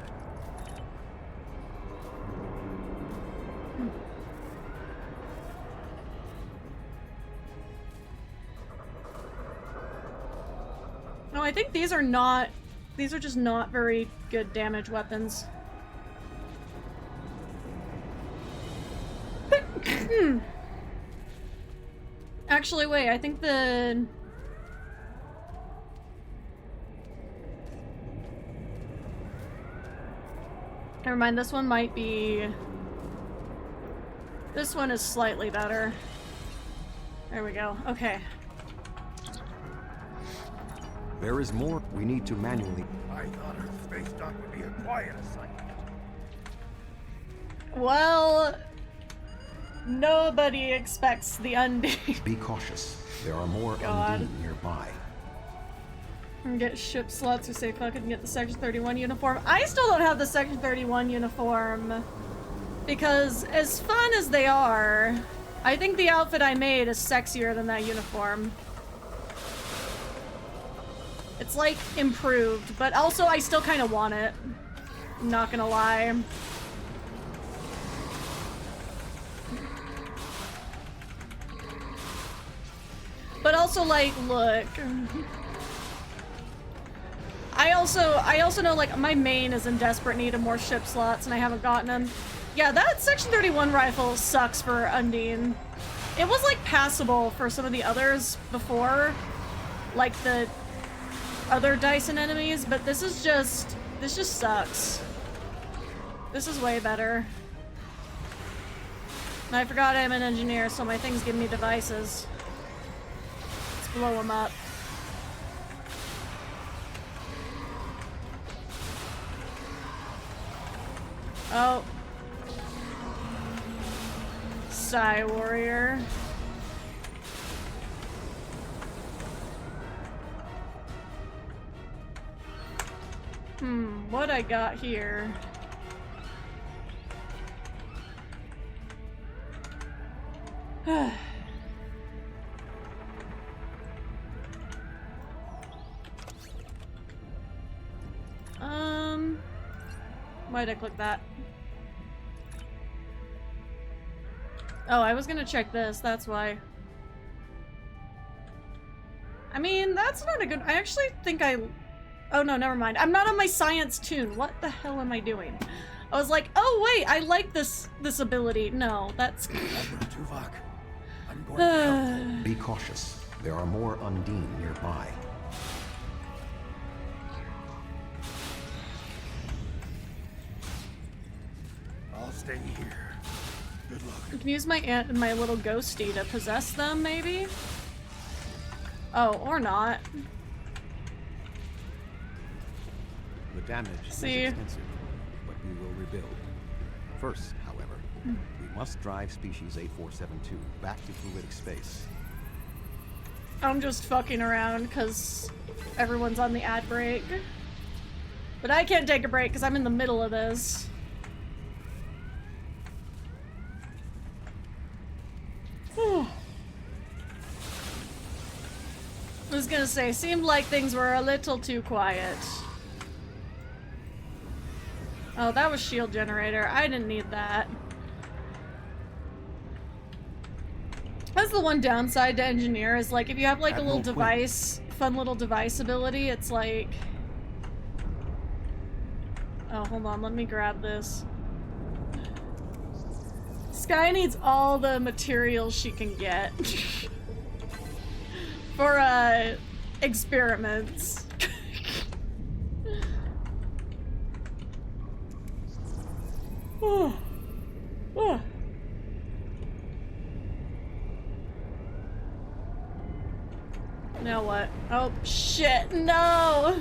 No, I think these are not... These are just not very good damage weapons. Actually, wait, I think the... Never mind, this one might be... This one is slightly better. There we go, okay. There is more. We need to manually... I thought our space dock would be a quiet assignment. Well, nobody expects the Undine. Be cautious. There are more God. Undine nearby. And get ship slots or say fuck it and get the Section 31 uniform. I still don't have the Section 31 uniform because as fun as they are, I think the outfit I made is sexier than that uniform. It's like improved, but also I still kind of want it. I'm not gonna lie. But also like, look. I also know like my main is in desperate need of more ship slots and I haven't gotten them. Yeah, that Section 31 rifle sucks for Undine. It was like passable for some of the others before, like the other Dyson enemies, but this just sucks. This is way better. And I forgot I'm an engineer, so my things give me devices. Let's blow them up. Oh. Psy Warrior. What I got here? Why'd I click that? Oh, I was gonna check this, that's why. I mean, that's not a good- I actually think oh no, never mind. I'm not on my science tune. What the hell am I doing? I was like, oh wait, I like this ability. No, that's... Tuvok, I'm going to help. Be cautious. There are more Undine nearby. I'll stay here. Good luck. I can use my aunt and my little ghosty to possess them, maybe? Oh, or not. The damage is extensive, but we will rebuild. First, however, we must drive species 8472 back to fluidic space. I'm just fucking around because everyone's on the ad break. But I can't take a break because I'm in the middle of this. I was gonna say, seemed like things were a little too quiet. Oh, that was shield generator. I didn't need that. That's the one downside to engineer is like if you have like a little device, fun little device ability, it's like... Oh, hold on, let me grab this. Sky needs all the materials she can get for experiments. Oh. Oh. Now what? Oh shit, no!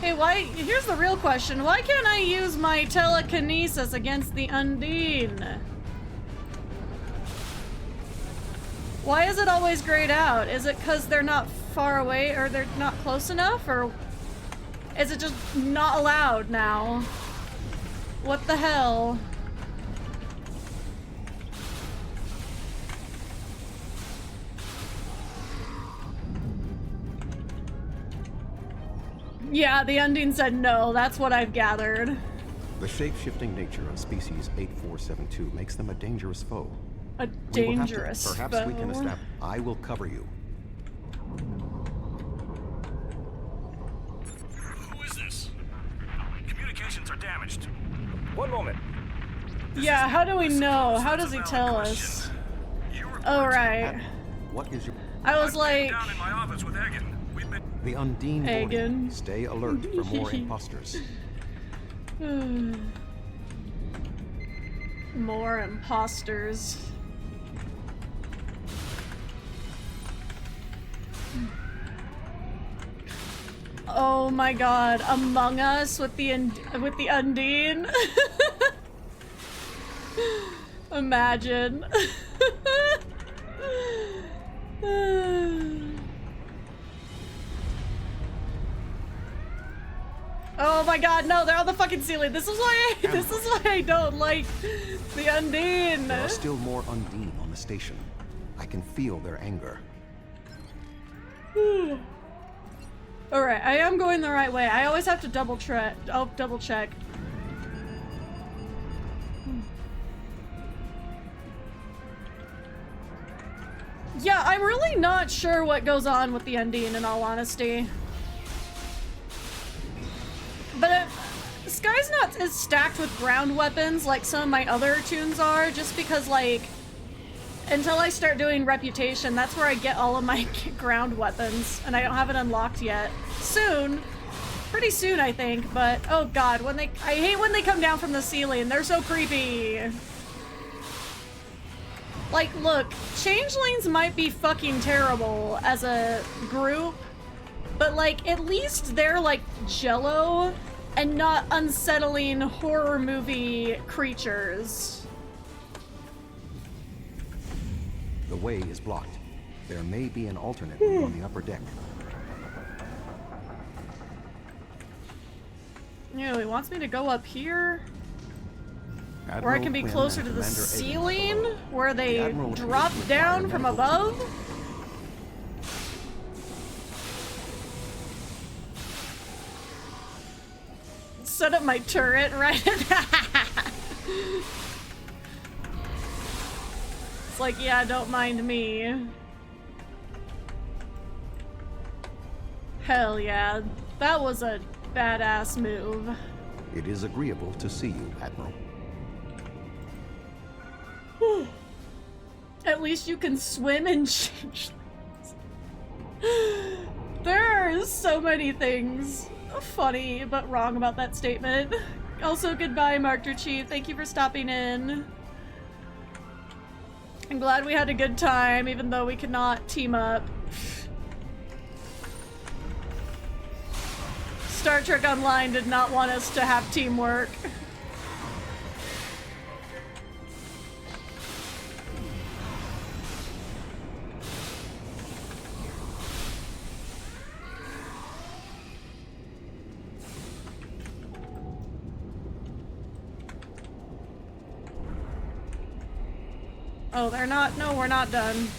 Hey, why? Here's the real question. Why can't I use my telekinesis against the Undine? Why is it always grayed out? Is it because they're not far away or they're not close enough? Or is it just not allowed now? What the hell? Yeah, the Undine said no. That's what I've gathered. The shape-shifting nature of species 8472 makes them a dangerous foe. A dangerous foe? Perhaps we can establish... I will cover you. Who is this? Communications are damaged. One moment. Yeah, how do we know? How does he tell us? Oh, right. What is your... I was like... Down in my office with Egan. The Undine boarding. Stay alert for more imposters. More imposters. Oh my god, Among Us with the Undine. Imagine. Oh my god, no, they're on the fucking ceiling. This is why I don't like the Undine. There are still more Undine on the station. I can feel their anger. Alright, I am going the right way. I always have to double check. Yeah, I'm really not sure what goes on with the Undine, in all honesty. But Sky's not as stacked with ground weapons like some of my other tunes are, just because, like, until I start doing Reputation, that's where I get all of my ground weapons, and I don't have it unlocked yet. Soon. Pretty soon, I think, but oh god, I hate when they come down from the ceiling. They're so creepy. Like, look, changelings might be fucking terrible as a group, but, like, at least they're, like, Jello and not unsettling horror movie creatures. The way is blocked. There may be an alternate route on the upper deck. Yeah, he wants me to go up here? Admiral Where I can be Quinn closer and to the Commander ceiling? Aiden Where they The Admiral drop appears to down require from medical above? treatment. Set up my turret right It's like, yeah, don't mind me. Hell yeah. That was a badass move. It is agreeable to see you, Admiral. At least you can swim and change. There are so many things funny but wrong about that statement. Also, goodbye, Markter Chief. Thank you for stopping in. I'm glad we had a good time, even though we could not team up. Star Trek Online did not want us to have teamwork. Oh, they're not. No, we're not done.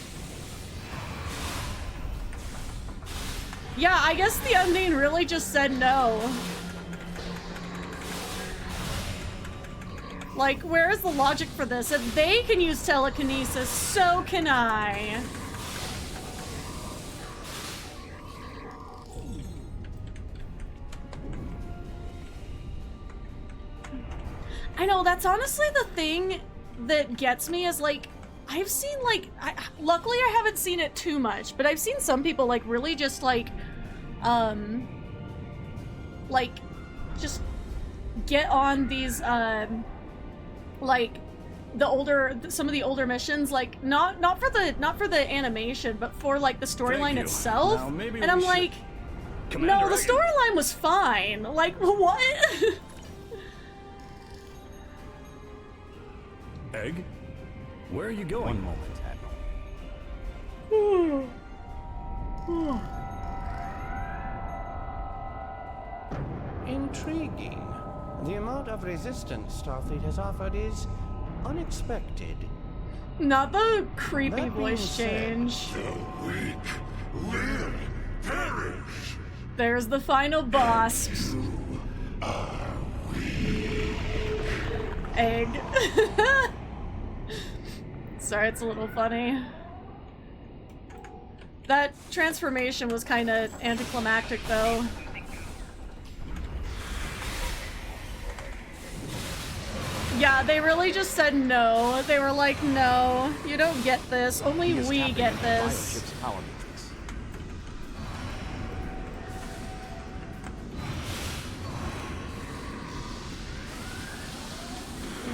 Yeah, I guess the Undine really just said no. Like, where is the logic for this? If they can use telekinesis, so can I. I know, that's honestly the thing that gets me is, like, I've seen, like, luckily I haven't seen it too much, but I've seen some people, like, really just, like, just get on these, like, some of the older missions, like, not for the animation, but for, like, the storyline itself. And I'm like, no, the storyline was fine. Like, what? Egg? Where are you going? One moment, Admiral. Intriguing. The amount of resistance Starfleet has offered is unexpected. Not the creepy voice change. The weak will perish. There's the final boss. Egg. Sorry, it's a little funny. That transformation was kind of anticlimactic, though. Yeah, they really just said no. They were like, no, you don't get this. Only we get this.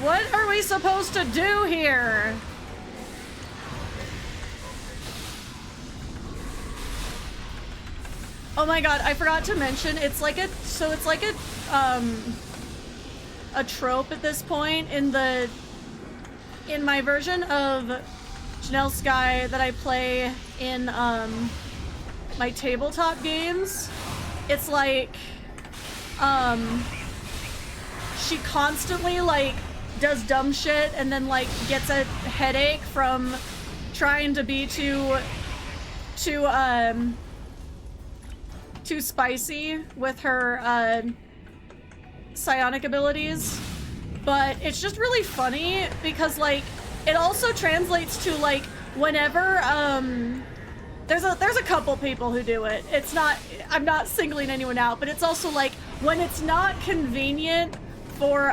What are we supposed to do here? Oh my god, I forgot to mention, it's like a trope at this point in my version of Janelle Sky that I play in my tabletop games. It's like she constantly like does dumb shit and then like gets a headache from trying to be too spicy with her psionic abilities. But it's just really funny because like it also translates to like whenever there's a couple people who do it. It's not, I'm not singling anyone out, but it's also like when it's not convenient for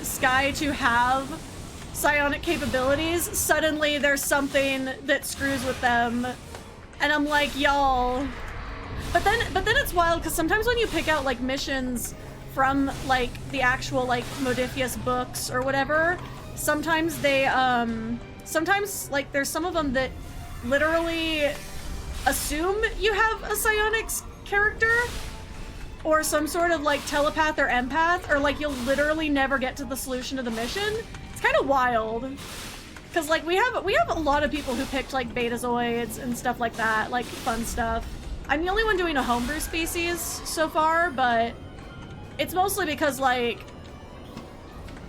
Sky to have psionic capabilities, suddenly there's something that screws with them. And I'm like, y'all. But then it's wild because sometimes when you pick out like missions from like the actual like Modifius books or whatever, sometimes they sometimes like there's some of them that literally assume you have a psionics character or some sort of like telepath or empath, or like you'll literally never get to the solution of the mission. It's kind of wild. Cause like we have a lot of people who picked like betazoids and stuff like that, like fun stuff. I'm the only one doing a homebrew species so far, but it's mostly because like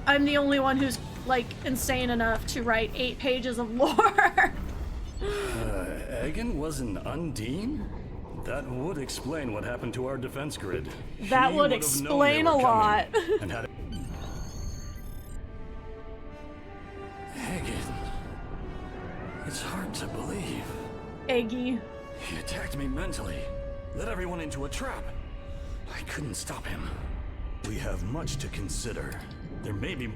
I'm the only one who's like insane enough to write 8 pages of lore. Egan was an Undine? That would explain what happened to our defense grid. That would explain a lot. And had Egan. It's hard to believe. Eggy. He attacked me mentally, led everyone into a trap. I couldn't stop him. We have much to consider. There may be...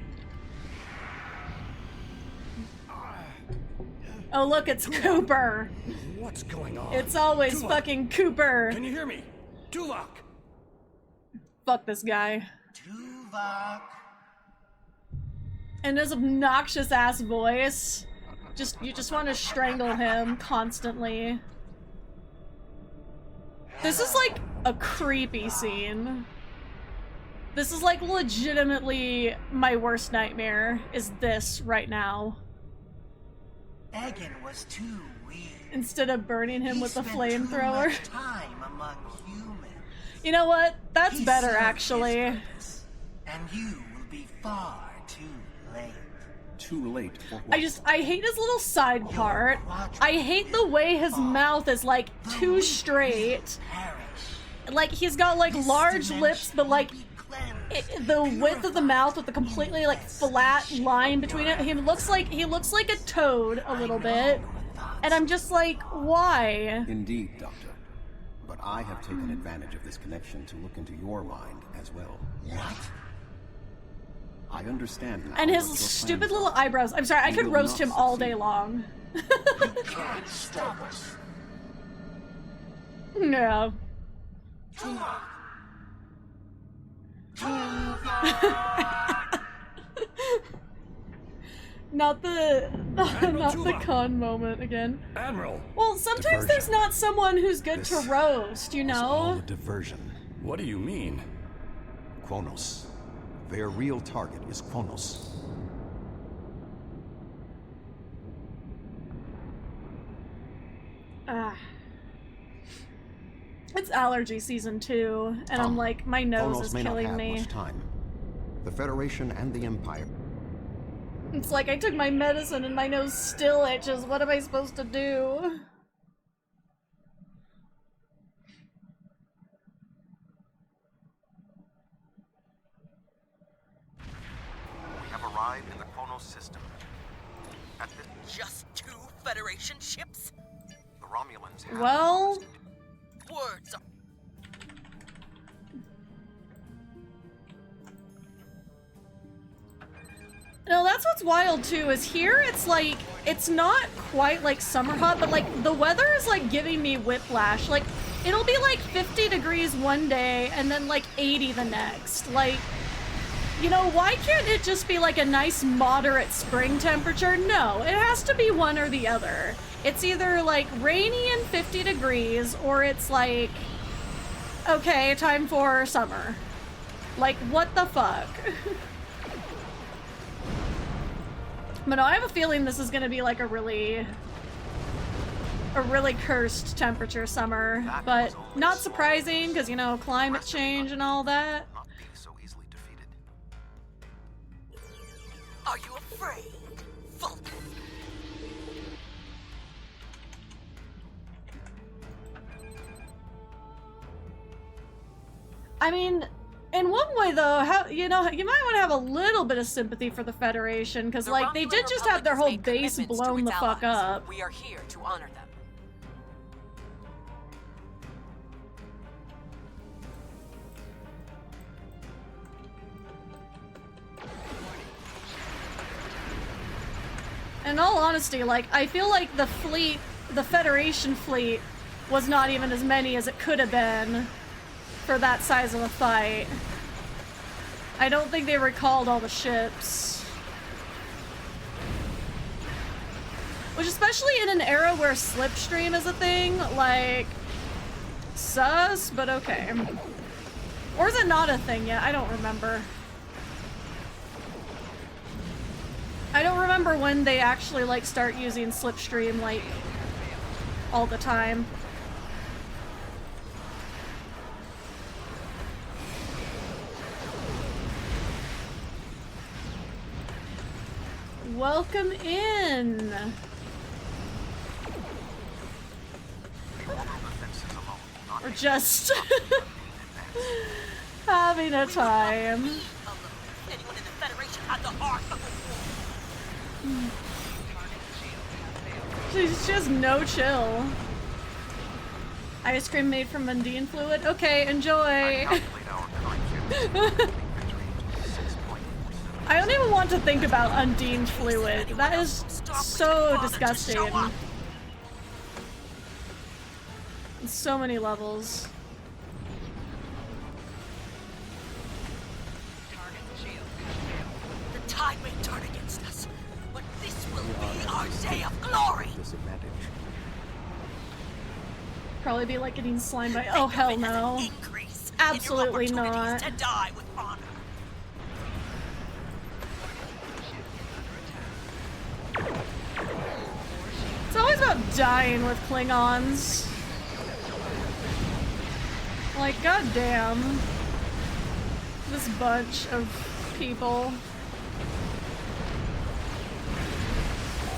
Oh look, it's Cooper. What's going on? It's always Tuvok. fucking Cooper. Can you hear me? Tuvok! Fuck this guy. Tuvok. And his obnoxious ass voice. You just want to strangle him constantly. This is like a creepy scene. This is like legitimately my worst nightmare, is this right now. Egan was too weak. Instead of burning him with the flamethrower. Time among humans. You know what? That's He better served his actually. purpose, and you will be far too late. Too late for what? I hate his little side part. I hate the way his mouth is like too straight. Like he's got like large lips, but like the width of the mouth with the completely like flat line between it. He looks like a toad a little bit, and I'm just like, why? Indeed, Doctor. But I have taken advantage of this connection to look into your mind as well. What? I understand now. And his what your stupid plans little are. eyebrows. I'm sorry, I You could will roast not him all succeed. day long. You can't stop us. No. Not the con moment again. Admiral. Well, sometimes there's not someone who's good to roast, you All know? a diversion. What do you mean? Kronos. Their real target is Kronos. It's allergy season 2, and I'm like, my nose Kronos is may not killing have me. much time. The Federation and the Empire. It's like I took my medicine and my nose still itches. What am I supposed to do? We have arrived in the Kronos system. At the Just 2 Federation ships? The Romulans have Well, Words are... no, that's what's wild too, is here it's like, it's not quite like summer hot, but like the weather is like giving me whiplash. Like, it'll be like 50 degrees one day and then like 80 the next. Like, You know, why can't it just be like a nice moderate spring temperature? No, it has to be one or the other. It's either like rainy and 50 degrees, or it's like, okay, time for summer. Like, what the fuck? But no, I have a feeling this is gonna be like a really cursed temperature summer, but not surprising because, you know, climate change and all that. Are you afraid, Vulcan? I mean, in one way though, you know, you might want to have a little bit of sympathy for the Federation, because like they did just have their whole base blown the fuck up. We are here to honor them. In all honesty, like, I feel like the fleet, the Federation fleet, was not even as many as it could have been for that size of a fight. I don't think they recalled all the ships. Which, especially in an era where slipstream is a thing, like, sus, but okay. Or is it not a thing yet? I don't remember. I don't remember when they actually, like, start using slipstream, like, all the time. Welcome in! We're just having a time. Anyone in the Federation at the heart of the war. She's just no chill. Ice cream made from Undine fluid? Okay, enjoy! I don't even want to think about Undine fluid. That is so disgusting. On so many levels. The tide may turn against us, but this will be our day of glory. Probably be like getting slimed by. Oh hell no! Absolutely not. To die with honor. It's always about dying with Klingons. Like, goddamn. This bunch of people.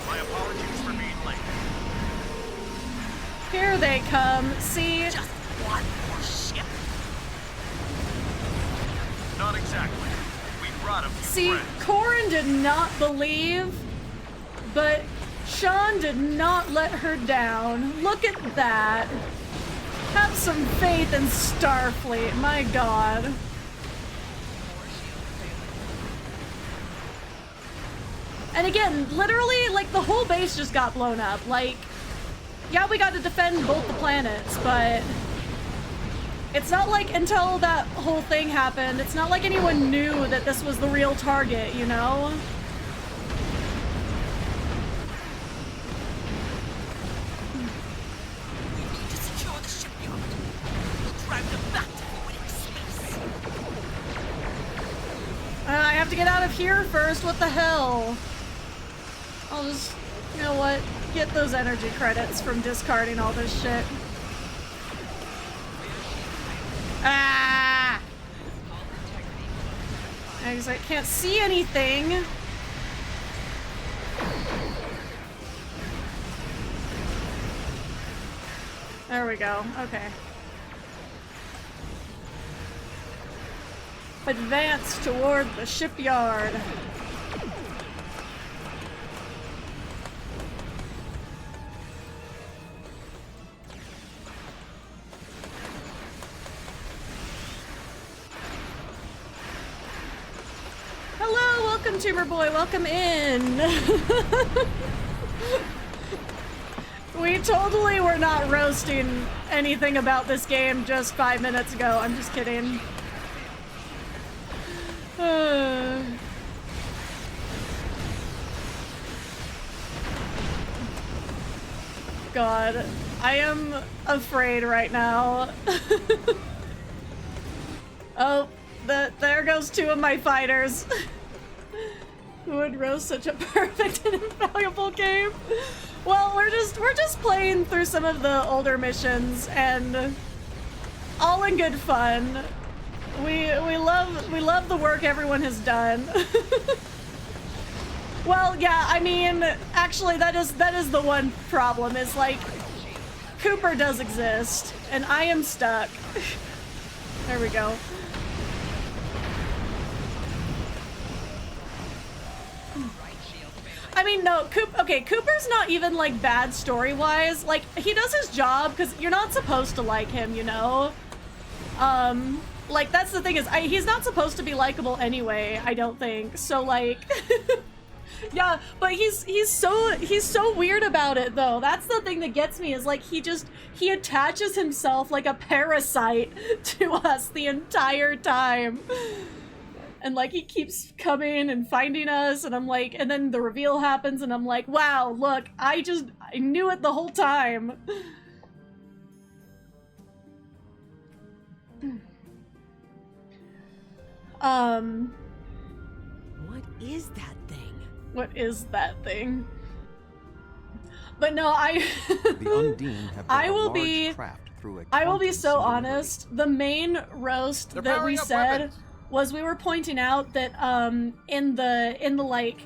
My apologies for being late. Here they come. See? Just one more ship. Not exactly. We brought a few See, friends. Corrin did not believe, but Sean did not let her down. Look at that. Have some faith in Starfleet, my god. And again, literally, like, the whole base just got blown up. Like, yeah, we got to defend both the planets, but it's not like until that whole thing happened, it's not like anyone knew that this was the real target, you know? We need to secure the shipyard. We'll drive them back to fluidic space. I have to get out of here first, what the hell? I'll just, you know what, get those energy credits from discarding all this shit. Ah! I can't see anything. There we go, okay. Advance toward the shipyard. Hello, welcome Tuber Boy, welcome in. We totally were not roasting anything about this game just 5 minutes ago. I'm just kidding. God, I am afraid right now. Oh, there goes two of my fighters. Who would roast such a perfect and invaluable game? Well, we're just playing through some of the older missions, and all in good fun. We love the work everyone has done. Well, yeah, I mean, actually, that is the one problem, is like, Cooper does exist, and I am stuck. There we go. I mean, no, Cooper's not even, like, bad story-wise. Like, he does his job, because you're not supposed to like him, you know? Like, that's the thing, is he's not supposed to be likable anyway, I don't think. So, like... Yeah, but he's so weird about it, though. That's the thing that gets me, is, like, he attaches himself like a parasite to us the entire time. And, like, he keeps coming and finding us, and I'm like, and then the reveal happens, and I'm like, wow, look, I knew it the whole time. What is that thing? What is that thing? But no, the Undine have I will be so honest. The main roast that we said was we were pointing out that in the like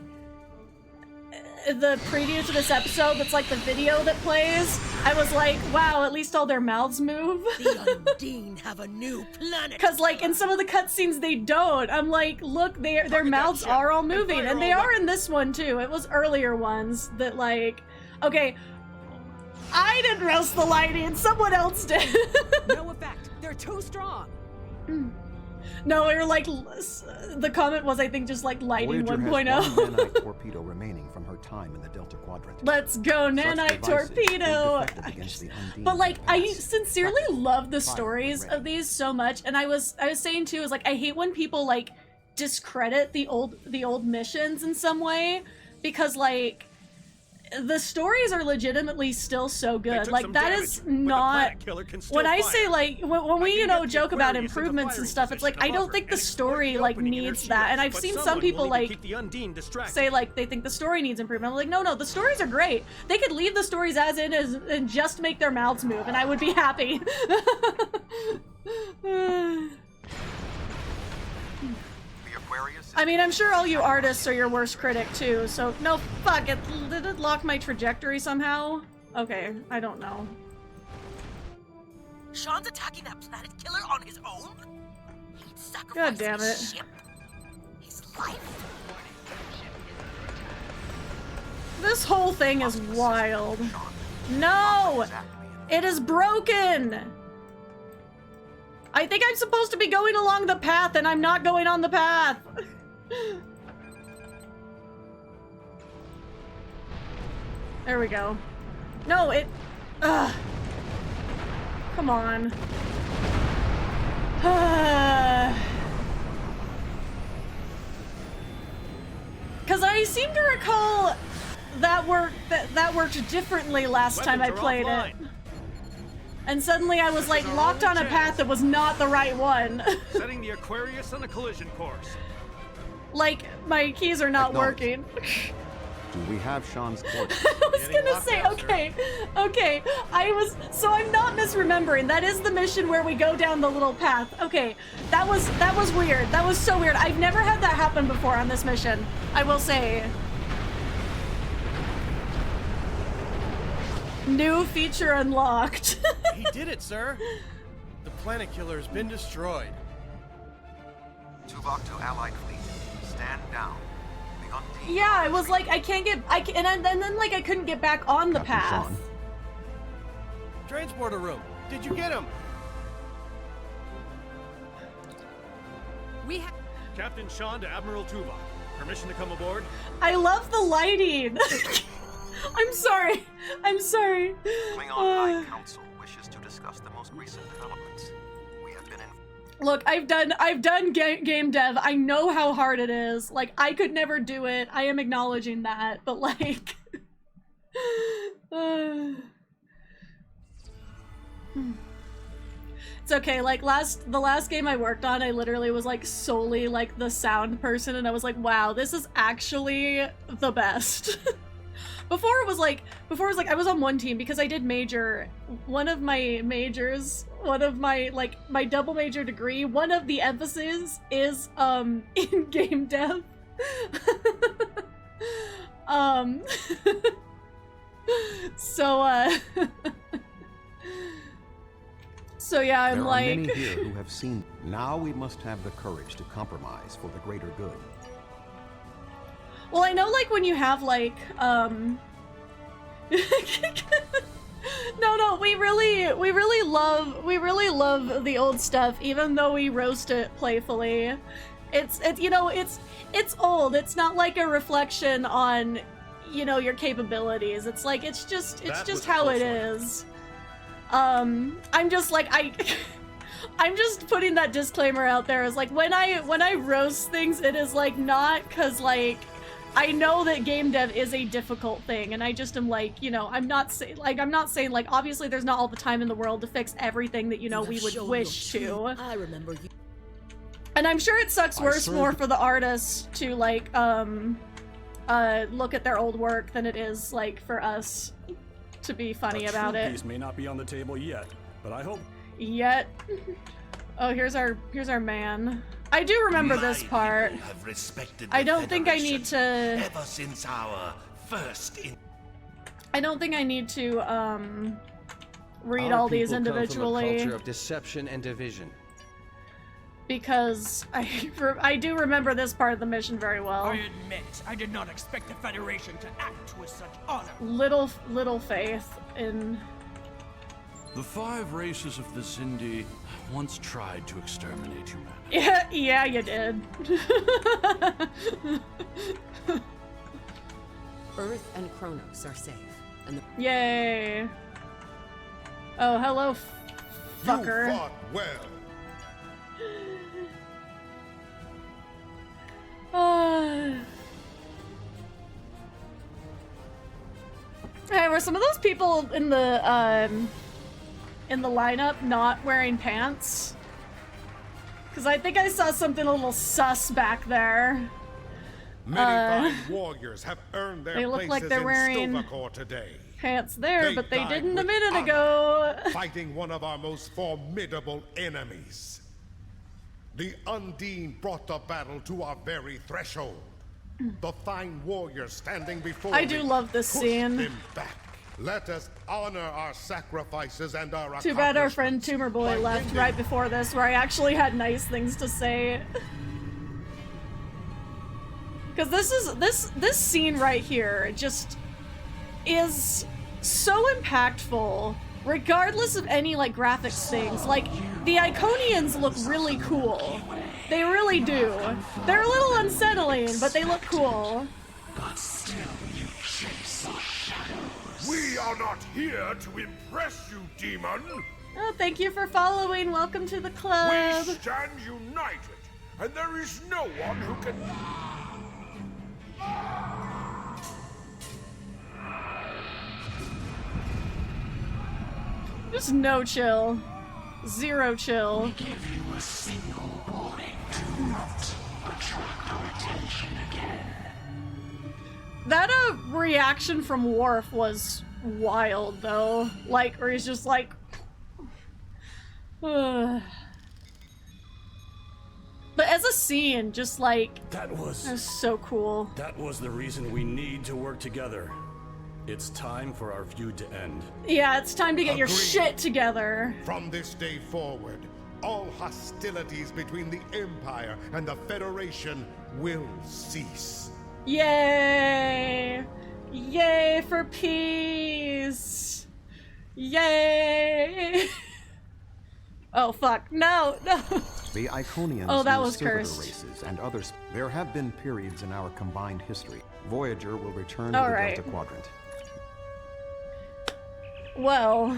the preview to this episode, that's like the video that plays, I was like, wow, at least all their mouths move. The Undine have a new planet. Cause like in some of the cutscenes they don't. I'm like, look, their mouths are all moving, and they are in this one too. It was earlier ones that like, okay, I didn't roast the lighting, someone else did. No effect. They're too strong. No, we were like, the comment was, I think, just like lighting 1.0. Has one nanite torpedo remaining from her time in the Delta Quadrant. Let's go, nanite torpedo! But like, I sincerely love the stories of these so much, and I was saying too, is like, I hate when people like discredit the old missions in some way, because like, the stories are legitimately still so good. Like, that is not... When I say, like, when we, you know, joke about improvements and stuff, it's like, I don't think the story, like, needs that. And I've seen some people, like, say, like, they think the story needs improvement. I'm like, no, the stories are great. They could leave the stories as is and just make their mouths move, and I would be happy. I mean, I'm sure all you artists are your worst critic, too, so... No, fuck, did it lock my trajectory somehow? Okay, I don't know. Sean's attacking that planet killer on his own? He'd sacrifice God damn it. his ship? His life? This whole thing is wild. No! It is broken! I think I'm supposed to be going along the path, and I'm not going on the path! There we go. No, it... Ugh. Come on. Because I seem to recall that worked differently last time I played it. And suddenly I was like locked on a path that was not the right one. Setting the Aquarius on a collision course. Like, my keys are not working. Do we have Sean's coordinates? I was gonna say, okay, so I'm not misremembering. That is the mission where we go down the little path. Okay, that was weird. That was so weird. I've never had that happen before on this mission, I will say. New feature unlocked. He did it, sir. The planet killer has been destroyed. Tuvok to Allied fleet. Stand down. Yeah, I was like, and then like I couldn't get back on the path. Sean. Transporter room. Did you get him? We have Captain Sean to Admiral Tuvok. Permission to come aboard? I love the lighting. I'm sorry. Klingon High Council wishes to discuss the most recent developments. We have been Look, I've done game dev. I know how hard it is. Like, I could never do it. I am acknowledging that, but like, it's okay. Like the last game I worked on, I literally was like solely like the sound person, and I was like, wow, this is actually the best. Before it was like I was on one team because I did major. One of my majors, one of my like my double major degree, one of the emphases is in game dev. So so yeah, I'm like, there are many here who have seen. Now we must have the courage to compromise for the greater good. well, I know like when you have like no, we really love the old stuff, even though we roast it playfully. It's you know, it's old. It's not like a reflection on, you know, your capabilities. It's like it's just how it is. I'm just like I'm just putting that disclaimer out there as like when I roast things, it is like not cuz like I know that game dev is a difficult thing, and I just am like, you know, I'm not saying like obviously there's not all the time in the world to fix everything that, you know, we would wish to. I remember you. And I'm sure it sucks more for the artists to like look at their old work than it is like for us to be funny about it. Piece may not be on the table yet, but I hope. Yet. Oh, here's our man. I do remember this part. I don't think I need to. Ever since our first. I don't think I need to read Our all these people come individually. from a culture of deception and division. Because I do remember this part of the mission very well. I admit, I did not expect the Federation to act with such honor. Little faith in. The 5 races of the Zindi once tried to exterminate humanity. Yeah, you did. Earth and Kronos are safe, and the Yay! Oh, hello, fucker. You fought well. Hey, were some of those people in the lineup not wearing pants? Because I think I saw something a little sus back there. Many fine warriors have earned their they look places like they're in wearing Stovacor today. pants there, but they died didn't a with minute honor, ago. fighting one of our most formidable enemies. The Undine brought the battle to our very threshold. The fine warriors standing before I do love this pushed scene. them back. Let us honor our sacrifices and our Too bad our friend Tumor Boy left right before this, where I actually had nice things to say. Because this scene right here just is so impactful, regardless of any like graphics things. Like the Iconians look really cool. They really do. They're a little unsettling, but they look cool. But still you chase our shadows. We are not here to impress you, demon. Oh, thank you for following. Welcome to the club. We stand united, and there is no one who can. Just no chill. Zero chill. We give you a single warning. Do not attract our attention again. That reaction from Worf was wild, though. Like, where he's just like... But as a scene, just like... That was so cool. That was the reason we need to work together. It's time for our feud to end. Yeah, it's time to get your Agreed. shit together. From this day forward, all hostilities between the Empire and the Federation will cease. Yay! Yay for peace! Yay! Oh fuck, no! The Iconians Oh, that use was servitor cursed. races and others. There have been periods in our combined history. Voyager will return to All the right. Delta Quadrant. Well,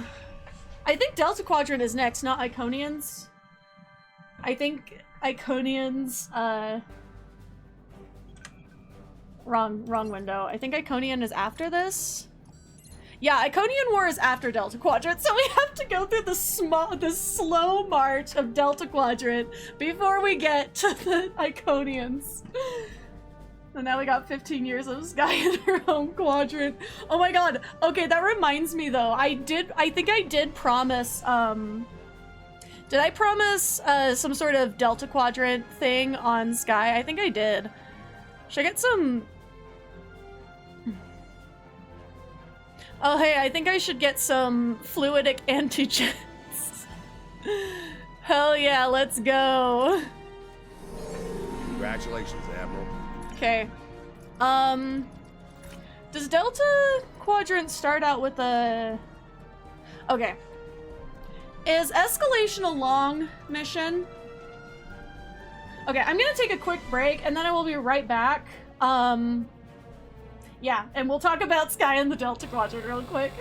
I think Delta Quadrant is next, not Iconians. I think Iconian's, wrong window. I think Iconian is after this. Yeah, Iconian War is after Delta Quadrant, so we have to go through the slow march of Delta Quadrant before we get to the Iconians. And now we got 15 years of Sky in her home quadrant. Oh my god. Okay, that reminds me though. I think I did promise, did I promise some sort of Delta Quadrant thing on Sky? I think I did. Should I get some... Oh hey, I think I should get some fluidic antigens. Hell yeah, let's go. Congratulations, Admiral. Okay. Does Delta Quadrant start out with a... Okay. Is escalation a long mission? Okay, I'm gonna take a quick break and then I will be right back. Yeah, and we'll talk about Sky and the Delta Quadrant real quick.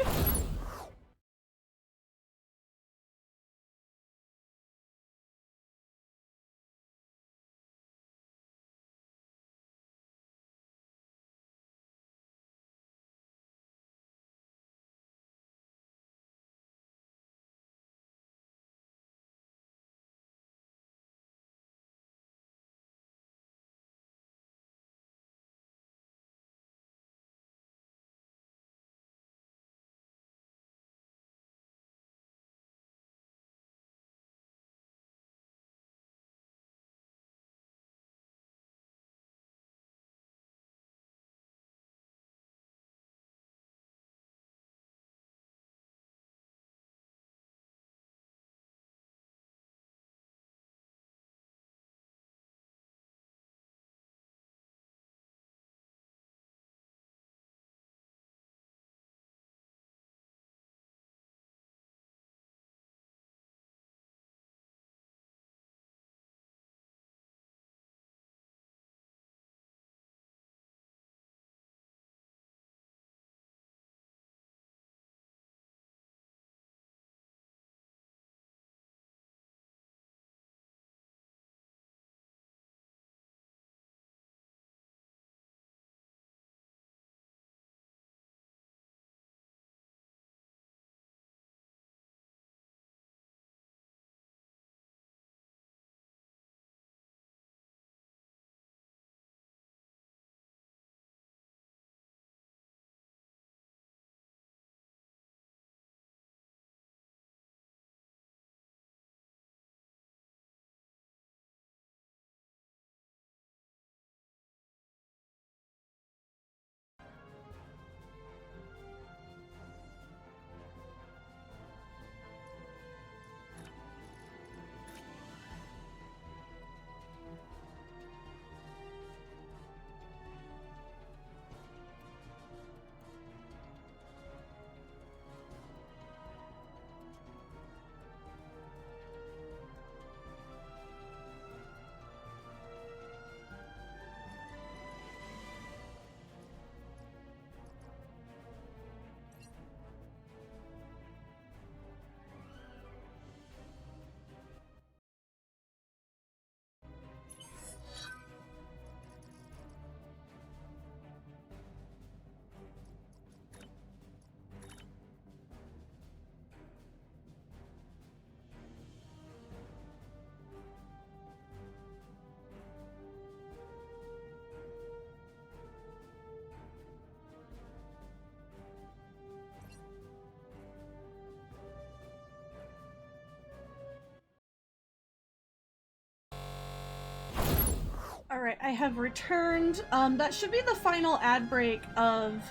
Alright, I have returned. That should be the final ad break of...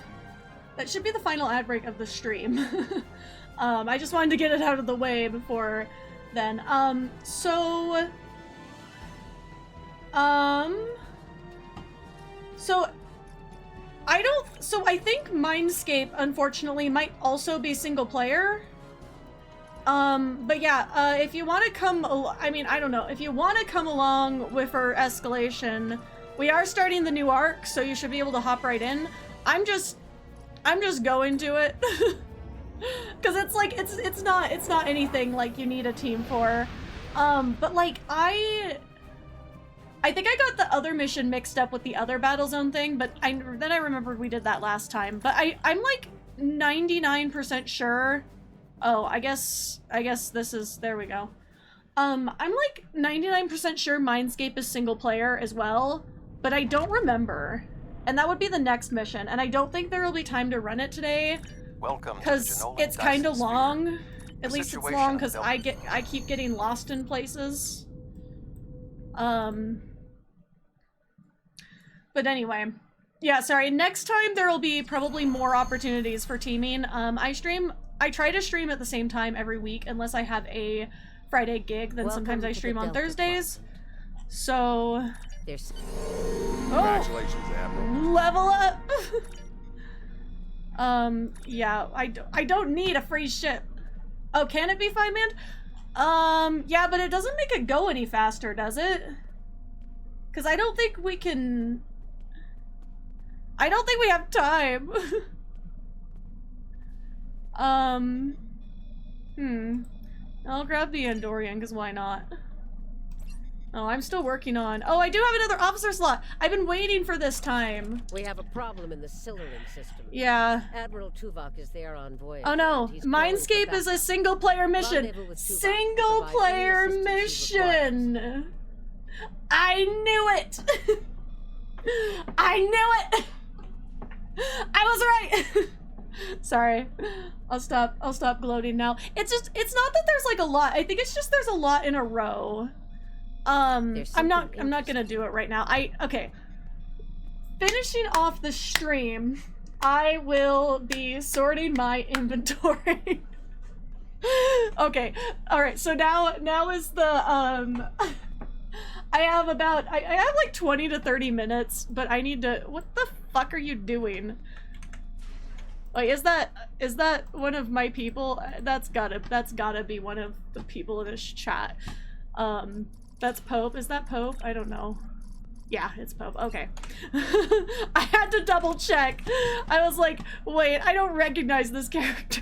That should be the final ad break of the stream. I just wanted to get it out of the way before then. So I think Mindscape, unfortunately, might also be single player. But yeah, if you want to come, I don't know, if you want to come along with our escalation, we are starting the new arc, so you should be able to hop right in. I'm just going to it. Cause it's like, it's not anything like you need a team for. But like, I think I got the other mission mixed up with the other Battlezone thing, but then I remembered we did that last time. But I'm like 99% sure. Oh, I guess this is, there we go. I'm like 99% sure Mindscape is single player as well, but I don't remember. And that would be the next mission, and I don't think there will be time to run it today. Welcome because it's kind of long. At least it's long because I keep getting lost in places. But anyway, yeah, sorry. Next time there will be probably more opportunities for teaming. I try to stream at the same time every week unless I have a Friday gig. Then sometimes I stream on Thursdays. So there's congratulations, Admiral. Level up. Yeah, I don't need a free ship. Oh, can it be 5-man? Yeah, but it doesn't make it go any faster, does it? Because I don't think we can... I don't think we have time. I'll grab the Andorian, because why not? Oh, I'm still working on... Oh, I do have another officer slot! I've been waiting for this time! We have a problem in the Sillering system. Yeah. Admiral Tuvok is there on voyage. Oh no, Mindscape is a single-player mission! Single-player mission! I knew it! I knew it! I was right! Sorry. I'll stop gloating now. It's not that there's like a lot. I think it's just there's a lot in a row. I'm not gonna do it right now. Okay. Finishing off the stream, I will be sorting my inventory. Okay. Alright, so now is the I have like 20 to 30 minutes, but I need to... What the fuck are you doing? Wait, is that one of my people? That's gotta be one of the people in this chat. That's Pope. Is that Pope? I don't know. Yeah, it's Pope. Okay. I had to double check. I was like, wait, I don't recognize this character.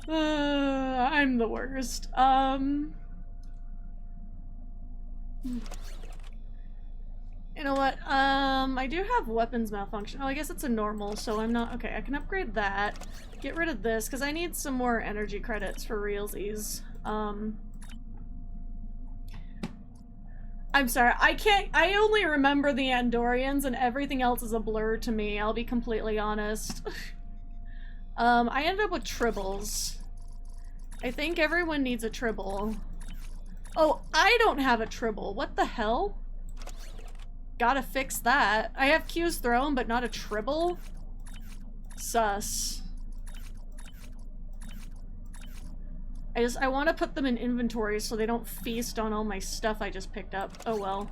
I'm the worst. You know what? I do have weapons malfunction. Oh, I guess it's a normal, so I'm not... Okay, I can upgrade that. Get rid of this, because I need some more energy credits for realsies. I'm sorry, I only remember the Andorians and everything else is a blur to me, I'll be completely honest. I ended up with tribbles. I think everyone needs a tribble. Oh, I don't have a tribble. What the hell? Gotta fix that. I have Q's throne, but not a tribble? Sus. I want to put them in inventory so they don't feast on all my stuff I just picked up. Oh well.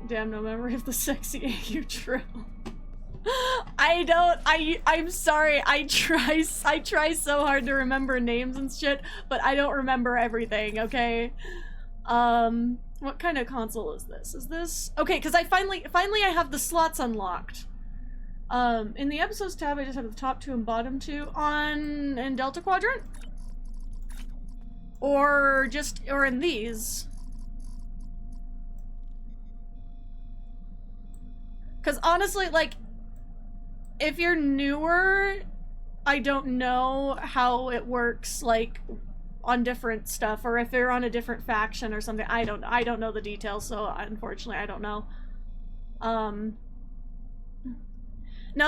Damn, no memory of the sexy AU drill. I'm sorry, I try so hard to remember names and shit, but I don't remember everything, okay? What kind of console is this? Is this... Okay, because I finally I have the slots unlocked. In the episodes tab, I just have the top 2 and bottom 2 in Delta Quadrant? Or in these? Because honestly, like, if you're newer, I don't know how it works, like, on different stuff, or if they're on a different faction or something. I don't know the details, so unfortunately I don't know. No,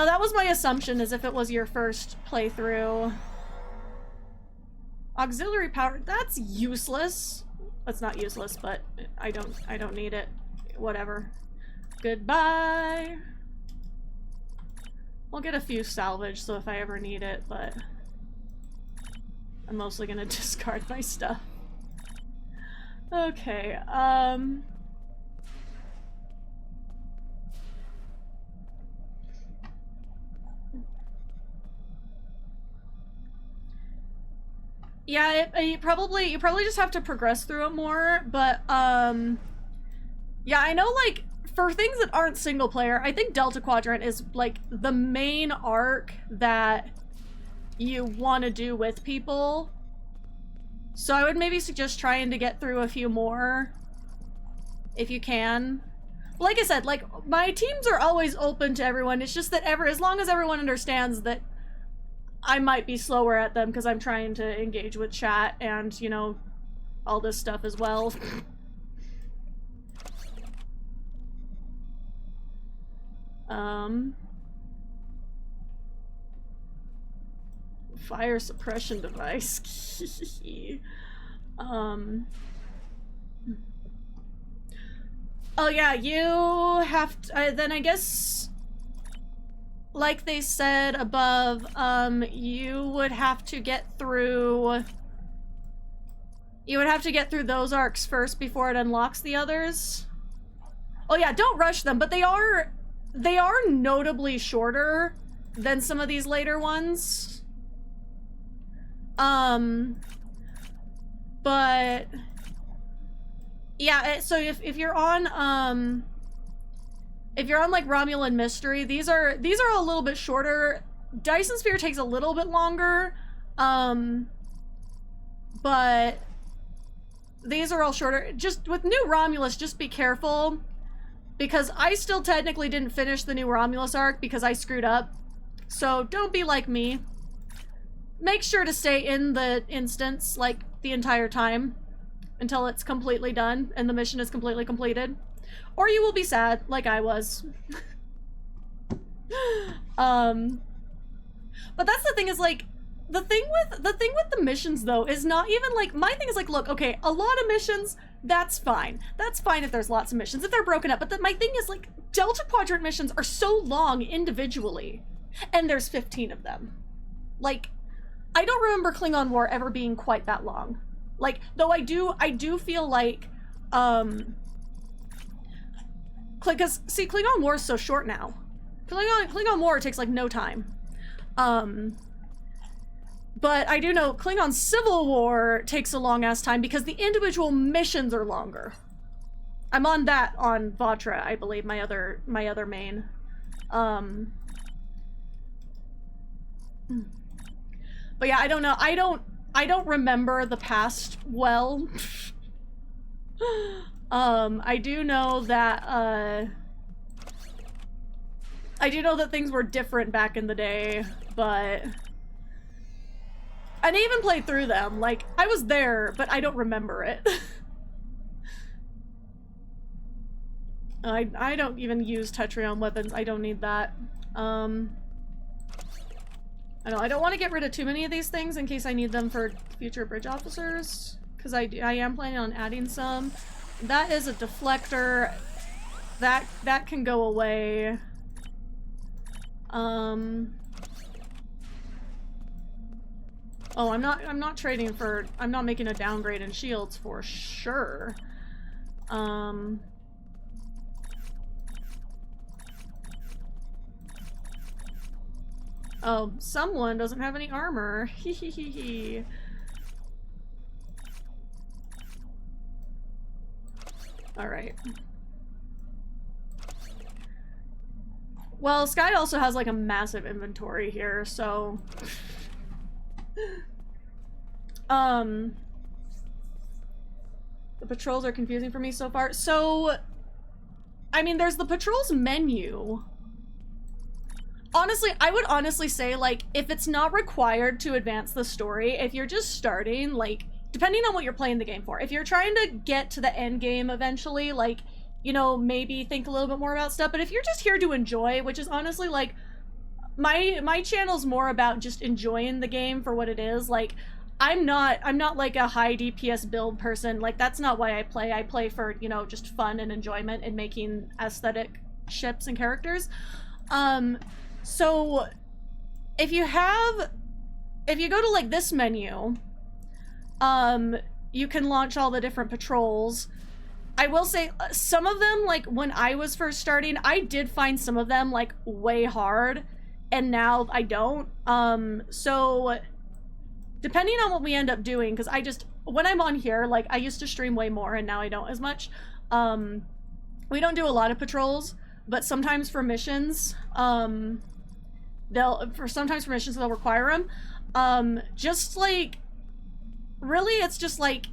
that was my assumption, as if it was your first playthrough. Auxiliary power, that's useless. That's not useless, but I don't need it. Whatever. Goodbye. I'll get a few salvage, so if I ever need it, but I'm mostly gonna discard my stuff. Okay, yeah, you probably just have to progress through it more, but, yeah, I know, like, for things that aren't single player, I think Delta Quadrant is like the main arc that you want to do with people. So I would maybe suggest trying to get through a few more if you can. Like I said, like, my teams are always open to everyone. It's just that as long as everyone understands that I might be slower at them because I'm trying to engage with chat and, you know, all this stuff as well. Fire suppression device. Oh yeah, you have to, then I guess, like they said above, you would have to get through those arcs first before it unlocks the others. Oh yeah, don't rush them, but they are notably shorter than some of these later ones. But yeah, so if you're on like Romulan Mystery, these are a little bit shorter. Dyson Sphere takes a little bit longer, but these are all shorter. Just with New Romulus, just be careful, because I still technically didn't finish the New Romulus arc because I screwed up. So don't be like me. Make sure to stay in the instance like the entire time until it's completely done and the mission is completely completed, or you will be sad like I was. But that's the thing, is like the thing with the missions though is not even like, my thing is like, look, okay, a lot of missions, that's fine if there's lots of missions, if they're broken up, but my thing is like, Delta Quadrant missions are so long individually and there's 15 of them. Like, I don't remember Klingon War ever being quite that long. Like, though I do feel like, because, see, Klingon War is so short now. Klingon War takes, like, no time. But I do know Klingon Civil War takes a long-ass time because the individual missions are longer. I'm on that on Vatra, I believe, my other main. But yeah, I don't know. I don't remember the past well. I do know that things were different back in the day, but I didn't even play through them. Like, I was there, but I don't remember it. I don't even use Tetrion weapons. I don't need that. I don't want to get rid of too many of these things in case I need them for future bridge officers, because I am planning on adding some. That is a deflector. That can go away. Oh, I'm not trading for, I'm not making a downgrade in shields for sure. Oh, someone doesn't have any armor. Hehehe. Alright. Well, Sky also has like a massive inventory here, so... The patrols are confusing for me so far. So, I mean, there's the patrols menu. Honestly, I would honestly say, like, if it's not required to advance the story, if you're just starting, like, depending on what you're playing the game for, if you're trying to get to the end game eventually, like, you know, maybe think a little bit more about stuff, but if you're just here to enjoy, which is honestly, like, my channel's more about just enjoying the game for what it is, like, I'm not like a high DPS build person, like, that's not why I play for, you know, just fun and enjoyment and making aesthetic ships and characters. So if you go to like this menu, you can launch all the different patrols. I will say some of them, like when I was first starting, I did find some of them like way hard, and now I don't. So depending on what we end up doing, because when I'm on here, like I used to stream way more and now I don't as much. we don't do a lot of patrols, but sometimes for missions, they'll require them. Just like, really, it's just like,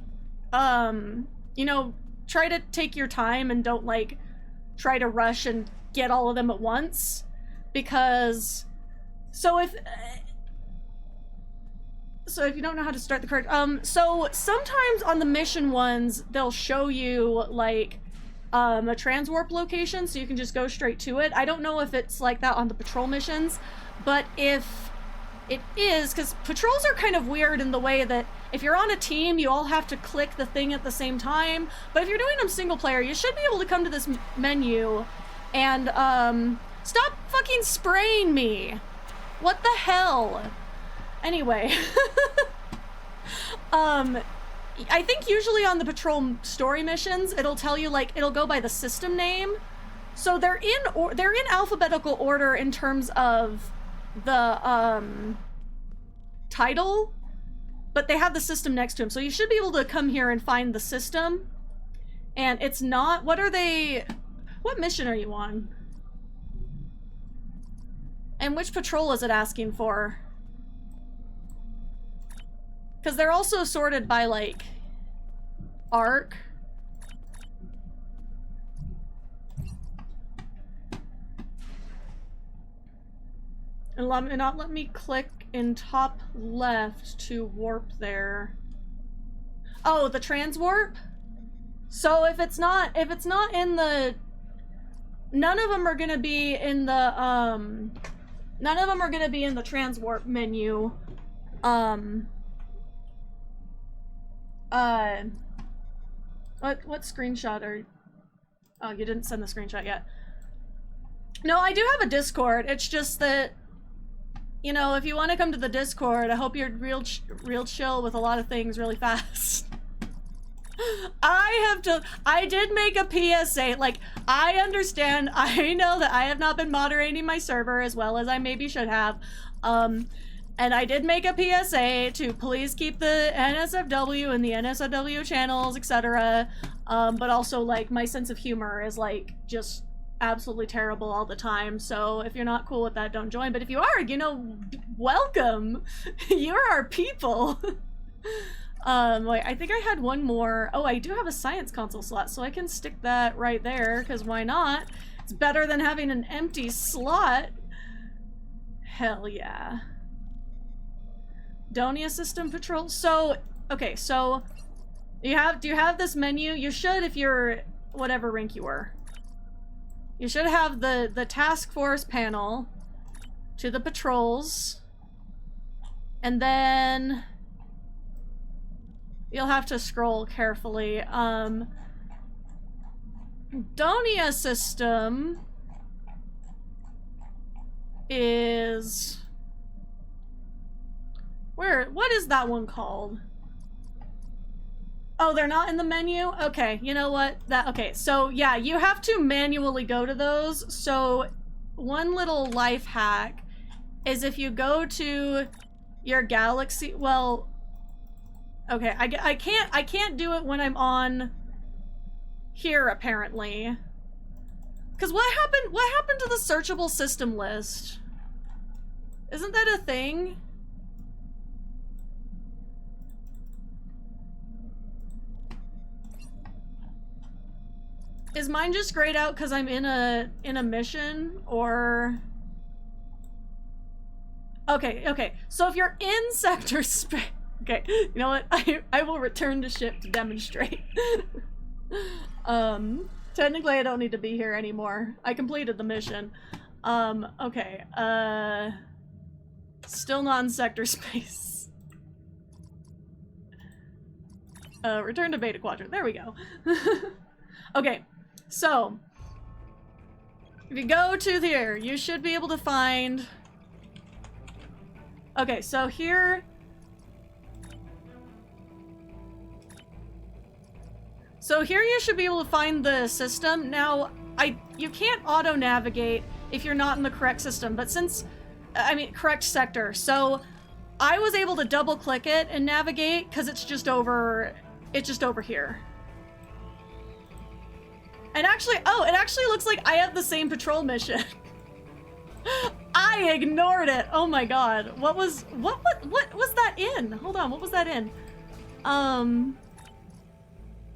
you know, try to take your time and don't like try to rush and get all of them at once, because so if you don't know how to start the correct, so sometimes on the mission ones they'll show you like a transwarp location, so you can just go straight to it. I don't know if it's like that on the patrol missions, but if it is, because patrols are kind of weird in the way that if you're on a team, you all have to click the thing at the same time, but if you're doing them single player, you should be able to come to this menu and, stop fucking spraying me! What the hell? Anyway, I think usually on the patrol story missions, it'll tell you, like, it'll go by the system name. So they're in alphabetical order in terms of the, title, but they have the system next to them. So you should be able to come here and find the system. And it's not, what mission are you on? And which patrol is it asking for? Because they're also sorted by, like, arc. And let me click in top left to warp there. Oh, the transwarp? So if it's not in the... None of them are gonna be in the, none of them are gonna be in the transwarp menu. What screenshot are... Oh, you didn't send the screenshot yet. No, I do have a Discord. It's just that, you know, if you want to come to the Discord, I hope you're real chill with a lot of things really fast. I did make a PSA, like, I understand, I know that I have not been moderating my server as well as I maybe should have, and I did make a PSA to please keep the NSFW and the NSFW channels, etc., but also, like, my sense of humor is, like, just absolutely terrible all the time, so if you're not cool with that, don't join, but if you are, you know, welcome! You're our people! Wait, I think I had one more. Oh, I do have a science console slot, so I can stick that right there, because why not? It's better than having an empty slot. Hell yeah. Donia system patrol. So, okay, so do you have this menu? You should if you're whatever rank you were. You should have the task force panel to the patrols. And then you'll have to scroll carefully. Donia system is... what is that one called? Oh, they're not in the menu? Okay, you know what? Okay, so yeah, you have to manually go to those. So one little life hack is if you go to your galaxy, well, okay, I can't do it when I'm on here apparently. Cause what happened to the searchable system list? Isn't that a thing? Is mine just grayed out because I'm in a mission, or... Okay, so if you're in sector space... Okay, you know what? I will return to ship to demonstrate. Technically I don't need to be here anymore. I completed the mission. Okay, still not in sector space. Return to Beta Quadrant. There we go. Okay. So, if you go to here, you should be able to find... Okay, so here... So here you should be able to find the system. Now, you can't auto-navigate if you're not in the correct system, but since... I mean, correct sector. So, I was able to double-click it and navigate, because it's just over here. And actually, oh, it actually looks like I have the same patrol mission. I ignored it. Oh my god. What was that in? Hold on, what was that in?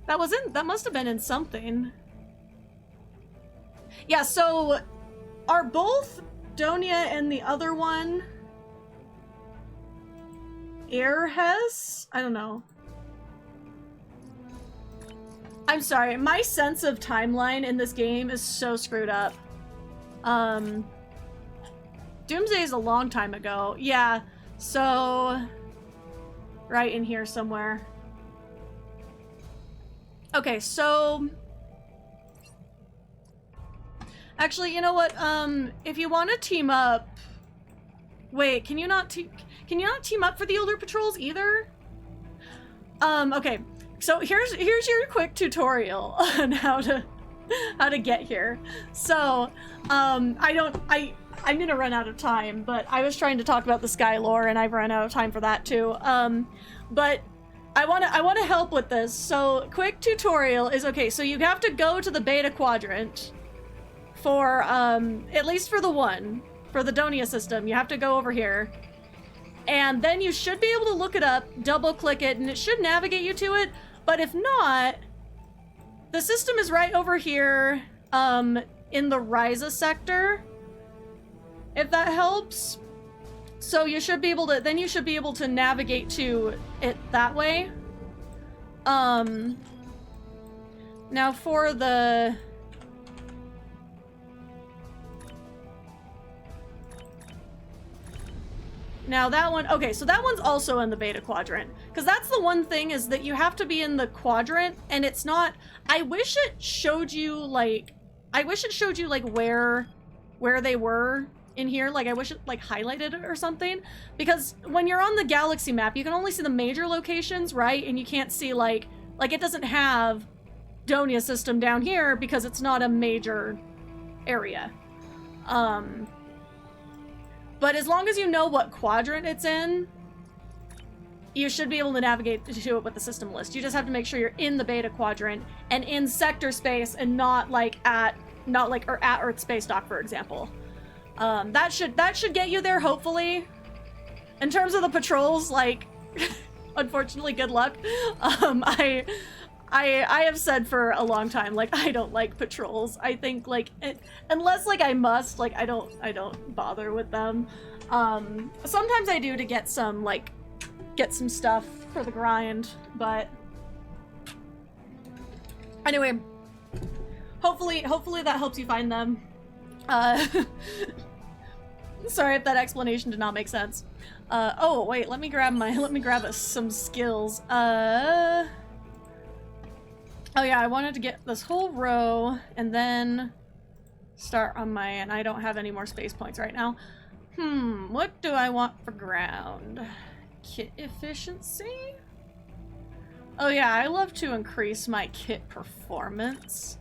That must have been in something. Yeah, so are both Donia and the other one Airhes? I don't know. I'm sorry, my sense of timeline in this game is so screwed up. Doomsday is a long time ago. Yeah, so right in here somewhere. Okay, so actually, you know what? If you want to team up, wait, can you not team up for the older patrols either? Okay. So here's your quick tutorial on how to get here. So, I'm gonna run out of time, but I was trying to talk about the Sky lore and I've run out of time for that too. But I wanna help with this. So quick tutorial is, okay, so you have to go to the beta quadrant for, at least for the Donia system, you have to go over here. And then you should be able to look it up, double click it, and it should navigate you to it. But if not, the system is right over here, in the Ryza sector, if that helps. So you should be able to, then you should be able to navigate to it that way. Now for the... Now that one, okay, so that one's also in the beta quadrant. Because that's the one thing, is that you have to be in the quadrant, and it's not... I wish it showed you, like... where they were in here. Like, I wish it, like, highlighted it or something. Because when you're on the galaxy map, you can only see the major locations, right? And you can't see, like, it doesn't have Donia system down here because it's not a major area. But as long as you know what quadrant it's in, you should be able to navigate to it with the system list. You just have to make sure you're in the beta quadrant and in sector space and not at Earth space dock, for example. That should get you there, hopefully. In terms of the patrols, like, unfortunately, good luck. I have said for a long time, like, I don't like patrols. I think, like, unless, like, I must, like, I don't bother with them. Sometimes I do to get some stuff for the grind, but anyway, hopefully that helps you find them. Sorry if that explanation did not make sense. Oh wait, let me grab some skills. Oh yeah, I wanted to get this whole row and then start on my, and I don't have any more space points right now. What do I want for ground? Kit efficiency? Oh yeah, I love to increase my kit performance.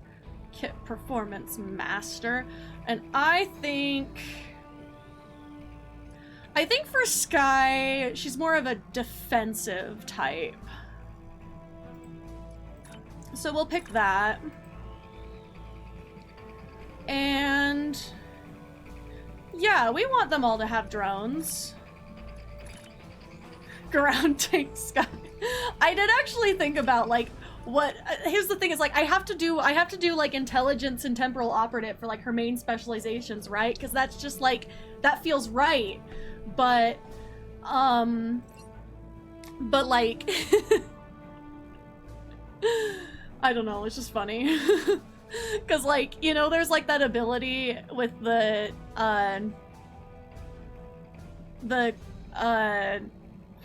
Kit performance master. And I think for Sky, she's more of a defensive type. So we'll pick that. And yeah, we want them all to have drones. Ground tank Sky. I did actually think about, like, what, here's the thing, is, like, I have to do like intelligence and temporal operative for, like, her main specializations, right? Because that's just, like, that feels right. But like I don't know, it's just funny. Cause, like, you know, there's, like, that ability with the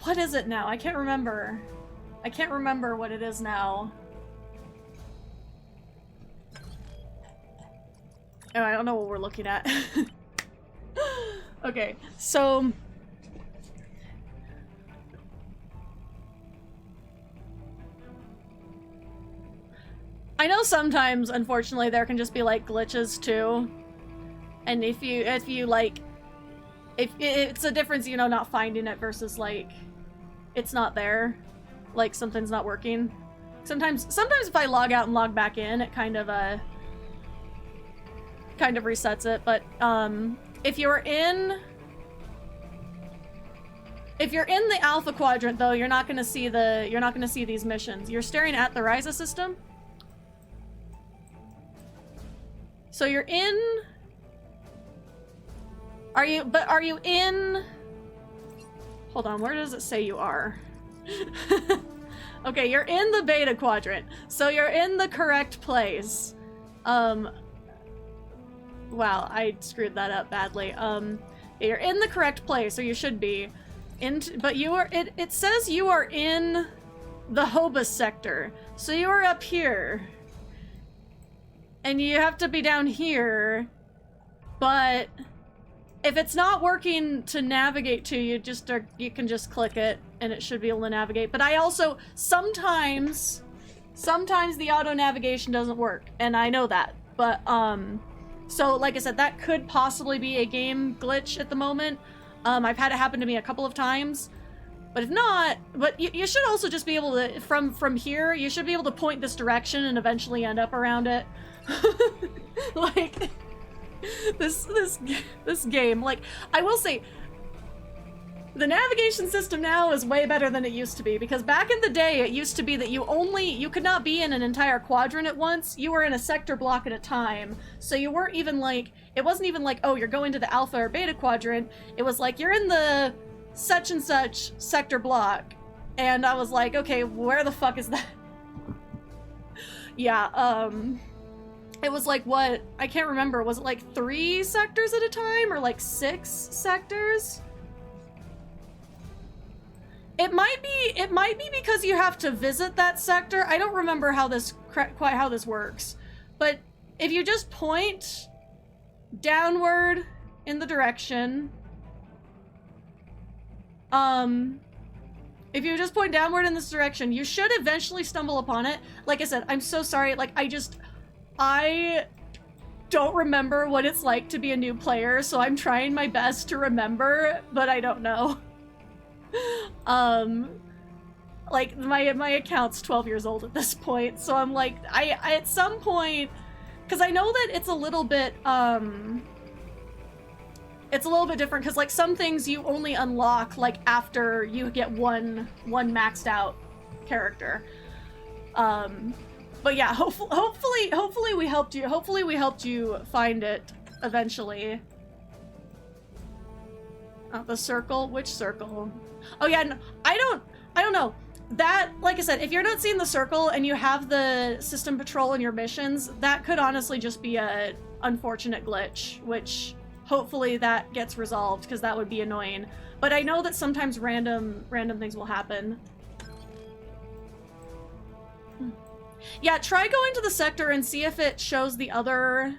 what is it now? I can't remember what it is now. Oh, I don't know what we're looking at. Okay, so I know sometimes, unfortunately, there can just be, like, glitches too. And if you like, if it's a difference, you know, not finding it versus, like, it's not there, like, something's not working. Sometimes if I log out and log back in, it kind of kind of resets it, but if you're in the Alpha Quadrant, though, you're not gonna see these missions. You're staring at the Ryza system. So you're in. Are you in? Hold on, where does it say you are? Okay, you're in the Beta Quadrant, so you're in the correct place. Wow, I screwed that up badly. You're in the correct place, or you should be. But you are. It says you are in the Hobus sector, so you are up here, and you have to be down here. But if it's not working to navigate to, you can just click it, and it should be able to navigate. But I also sometimes the auto navigation doesn't work, and I know that. But so like I said, that could possibly be a game glitch at the moment. I've had it happen to me a couple of times, but if not, but you should also just be able to, from here, you should be able to point this direction and eventually end up around it. Like, this game, like, I will say, the navigation system now is way better than it used to be, because back in the day, it used to be that you could not be in an entire quadrant at once. You were in a sector block at a time, so you weren't even like, it wasn't even like, oh, you're going to the Alpha or Beta Quadrant. It was like, you're in the such and such sector block. And I was like, okay, where the fuck is that? Yeah, it was like, what? I can't remember. Was it like 3 sectors at a time, or like 6 sectors? It might be because you have to visit that sector. I don't remember quite how this works. But if you just point downward in the direction, if you just point downward in this direction, you should eventually stumble upon it. Like I said, I'm so sorry. Like, I don't remember what it's like to be a new player, so I'm trying my best to remember, but I don't know. Like, my account's 12 years old at this point, so I'm like, I at some point, because I know that it's a little bit different, because like some things you only unlock like after you get one maxed out character. But yeah, hopefully we helped you. Hopefully we helped you find it eventually. The circle? Which circle? Oh yeah, no, I don't know. That, like I said, if you're not seeing the circle and you have the system patrol in your missions, that could honestly just be a unfortunate glitch, which hopefully that gets resolved, because that would be annoying. But I know that sometimes random things will happen. Yeah, try going to the sector and see if it shows the other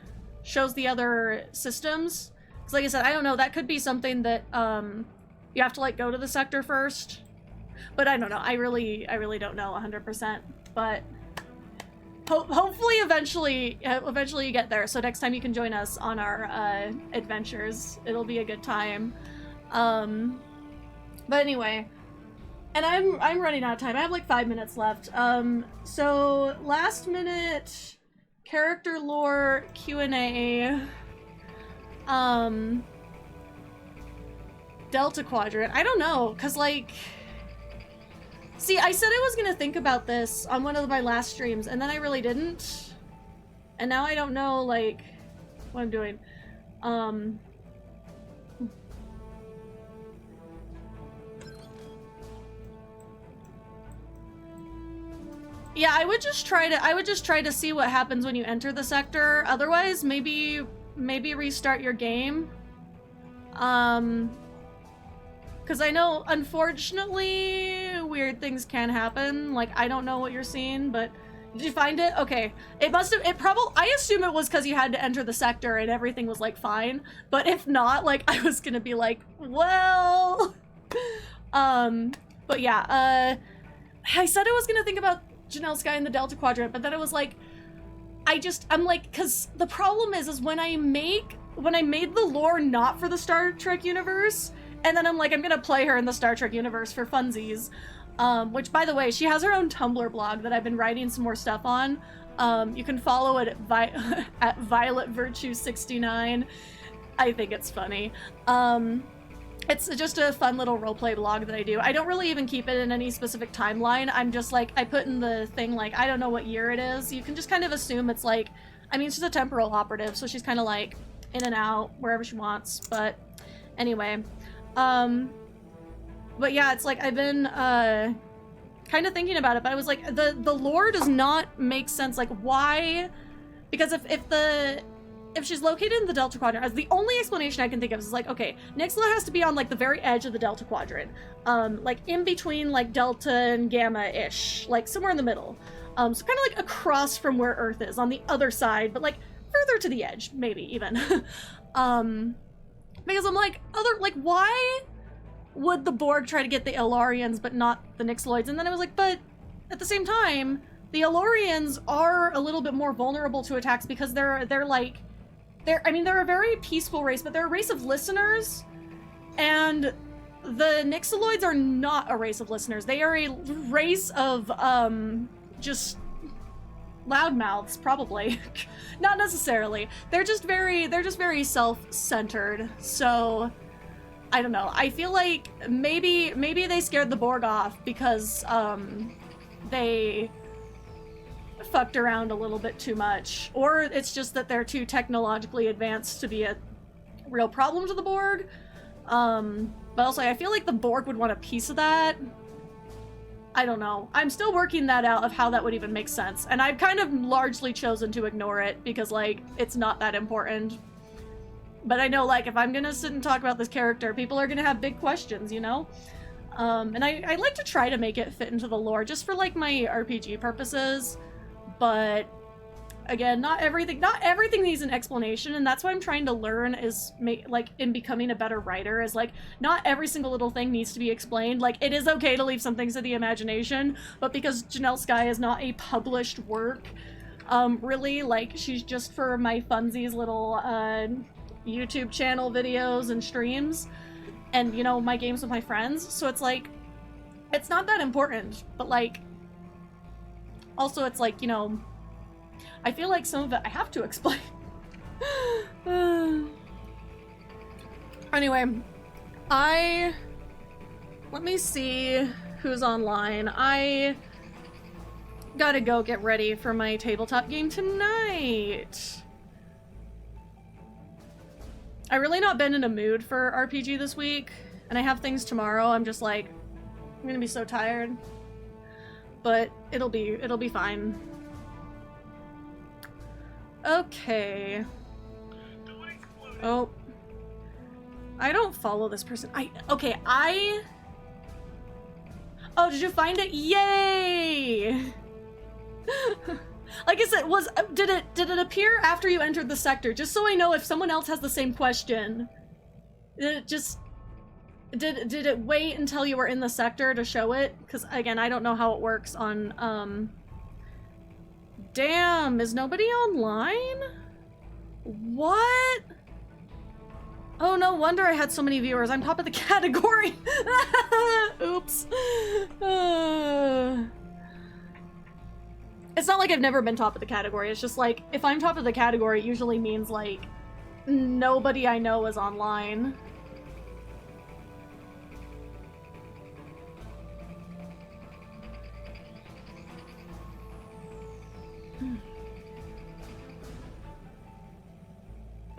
systems. Because like I said, I don't know, that could be something that you have to like go to the sector first. But I don't know. I really don't know 100%. But hopefully eventually you get there. So next time you can join us on our adventures. It'll be a good time. But anyway, and I'm running out of time. I have like 5 minutes left. So last minute character lore Q&A. Delta Quadrant. I don't know, cause like, see, I said I was gonna think about this on one of my last streams, and then I really didn't. And now I don't know, like, what I'm doing. Yeah, I would just try to see what happens when you enter the sector. Otherwise, maybe restart your game. Because I know, unfortunately, weird things can happen. Like, I don't know what you're seeing, but did you find it? Okay. I assume it was because you had to enter the sector and everything was, like, fine. But if not, like, I was gonna be like, well... But yeah, I said I was gonna think about Janelle Sky in the Delta Quadrant, but then it was like, I'm like, because the problem is when I made the lore not for the Star Trek universe, and then I'm like, I'm gonna play her in the Star Trek universe for funsies, which, by the way, she has her own Tumblr blog that I've been writing some more stuff on. You can follow it at Violet Virtue 69. I think it's funny. It's just a fun little roleplay blog that I do. I don't really even keep it in any specific timeline. I'm just like, I put in the thing like, I don't know what year it is. You can just kind of assume it's like, I mean, she's a temporal operative, so she's kind of like in and out wherever she wants. But anyway, but yeah, it's like I've been kind of thinking about it, but I was like, the lore does not make sense. Like, why? Because if she's located in the Delta Quadrant, as the only explanation I can think of is like, okay, Nixla has to be on like the very edge of the Delta Quadrant, like in between like Delta and Gamma-ish, like somewhere in the middle. So kind of like across from where Earth is, on the other side, but like further to the edge, maybe even. Because I'm like, why would the Borg try to get the Elarians but not the Nixloids? And then I was like, but at the same time, the Elarians are a little bit more vulnerable to attacks because they're a very peaceful race, but they're a race of listeners, and the Nixaloids are not a race of listeners. They are a race of, just loudmouths, probably. Not necessarily. They're just very self-centered, so I don't know. I feel like maybe they scared the Borg off because, they fucked around a little bit too much, or it's just that they're too technologically advanced to be a real problem to the Borg. But also I feel like the Borg would want a piece of that. I don't know. I'm still working that out of how that would even make sense, and I've kind of largely chosen to ignore it because like it's not that important. But I know like if I'm gonna sit and talk about this character, people are gonna have big questions, you know? And I like to try to make it fit into the lore just for like my RPG purposes. But again, not everything needs an explanation, and that's what I'm trying to learn is like in becoming a better writer is like not every single little thing needs to be explained. Like it is okay to leave some things to the imagination, but because Janelle Sky is not a published work, really like she's just for my funsies little YouTube channel videos and streams, and you know my games with my friends. So it's like it's not that important, but like. Also, it's like, you know, I feel like some of it I have to explain. Anyway, let me see who's online. I gotta go get ready for my tabletop game tonight. I've really not been in a mood for RPG this week, and I have things tomorrow. I'm just like, I'm gonna be so tired. But it'll be fine. Okay. Oh. I don't follow this person. Oh, did you find it? Yay! Like I said, did it appear after you entered the sector? Just so I know if someone else has the same question. Did it wait until you were in the sector to show it? Because, again, I don't know how it works on, Damn, is nobody online? What? Oh, no wonder I had so many viewers. I'm top of the category. Oops. It's not like I've never been top of the category. It's just like, if I'm top of the category, it usually means, like, nobody I know is online.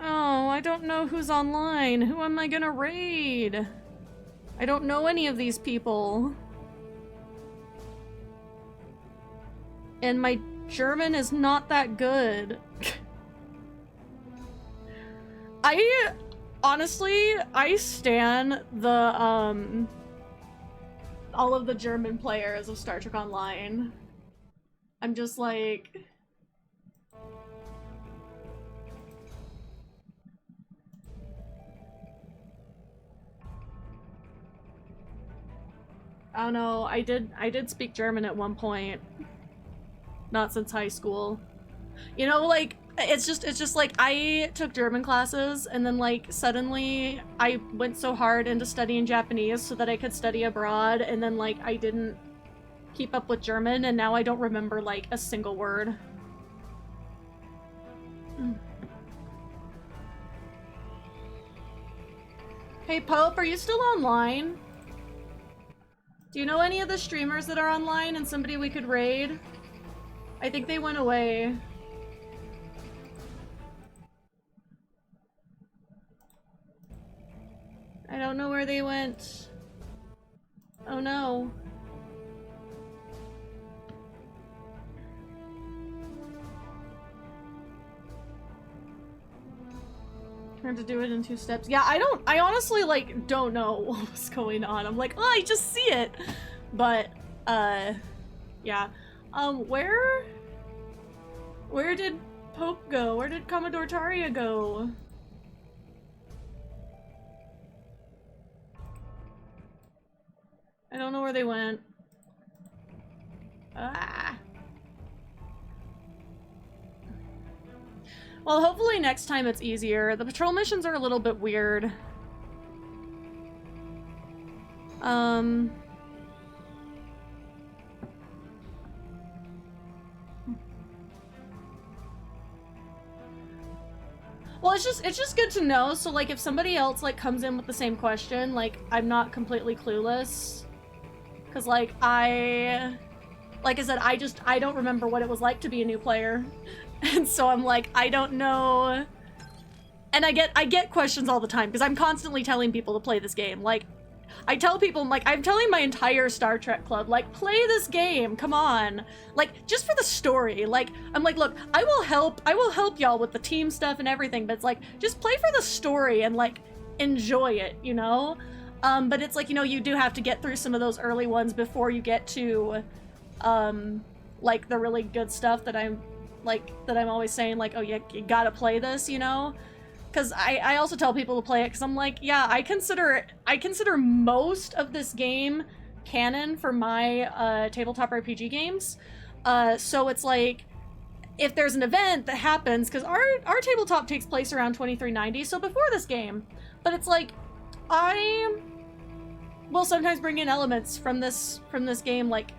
Oh, I don't know who's online. Who am I gonna raid? I don't know any of these people. And my German is not that good. Honestly, I stan the, all of the German players of Star Trek Online. I'm just like... I don't know, I did speak German at one point. Not since high school. You know, like, it's just like, I took German classes, and then, like, suddenly I went so hard into studying Japanese so that I could study abroad, and then, like, I didn't keep up with German, and now I don't remember, like, a single word. Hey, Pope, are you still online? Do you know any of the streamers that are online and somebody we could raid? I think they went away. I don't know where they went. Oh no. I have to do it in 2 steps. Yeah, I honestly, like, don't know what was going on. I'm like, oh, I just see it. But, yeah. Where did Pope go? Where did Commodore Taria go? I don't know where they went. Ah. Well, hopefully next time it's easier. The patrol missions are a little bit weird. Well, it's just good to know, so like if somebody else like comes in with the same question, like I'm not completely clueless. Cause like I said, I don't remember what it was like to be a new player. And so I'm like, I don't know. And I get questions all the time because I'm constantly telling people to play this game. Like, I tell people, like, I'm telling my entire Star Trek club, like, play this game, come on. Like, just for the story. Like, I'm like, look, I will help y'all with the team stuff and everything, but it's like, just play for the story and like, enjoy it, you know? But it's like, you know, you do have to get through some of those early ones before you get to, like, the really good stuff that I'm always saying, like, oh, you gotta play this, you know? Because I also tell people to play it because I'm like, yeah, I consider most of this game canon for my tabletop RPG games. So it's like, if there's an event that happens, because our tabletop takes place around 2390, so before this game, but it's like, I will sometimes bring in elements from this game, like,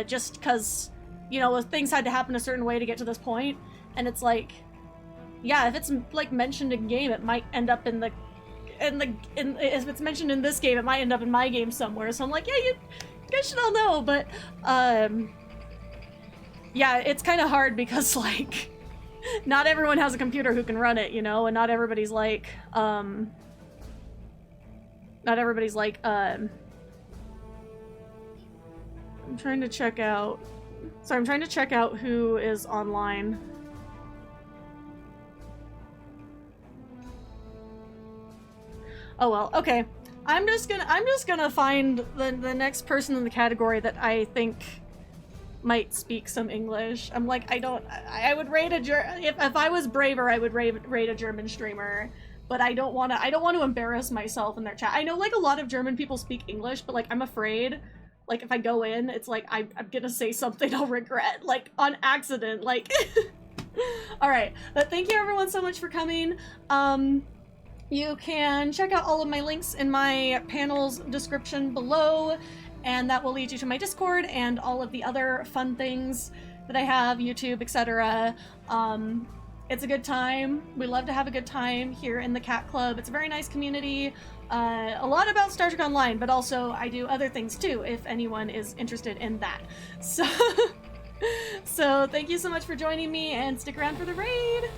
just because, you know, things had to happen a certain way to get to this point, and it's like, yeah, if it's like mentioned in game, it might end up if it's mentioned in this game, it might end up in my game somewhere. So I'm like, yeah, you guys should all know, but yeah, it's kind of hard because like not everyone has a computer who can run it, you know, and not everybody's like I'm trying to check out. Sorry, I'm trying to check out who is online. Oh well, okay. I'm just gonna find the next person in the category that I think might speak some English. I'm like, I would rate if I was braver, I would rate a German streamer, but I don't want to embarrass myself in their chat. I know like a lot of German people speak English, but like I'm afraid, like if I go in, it's like I'm gonna say something I'll regret, like on accident, like. All right, but thank you everyone so much for coming. You can check out all of my links in my panel's description below, and that will lead you to my Discord and all of the other fun things that I have, YouTube, etc. It's a good time. We love to have a good time here in the Cat Club. It's a very nice community. A lot about Star Trek Online, but also I do other things too, if anyone is interested in that. So, so thank you so much for joining me, and stick around for the raid!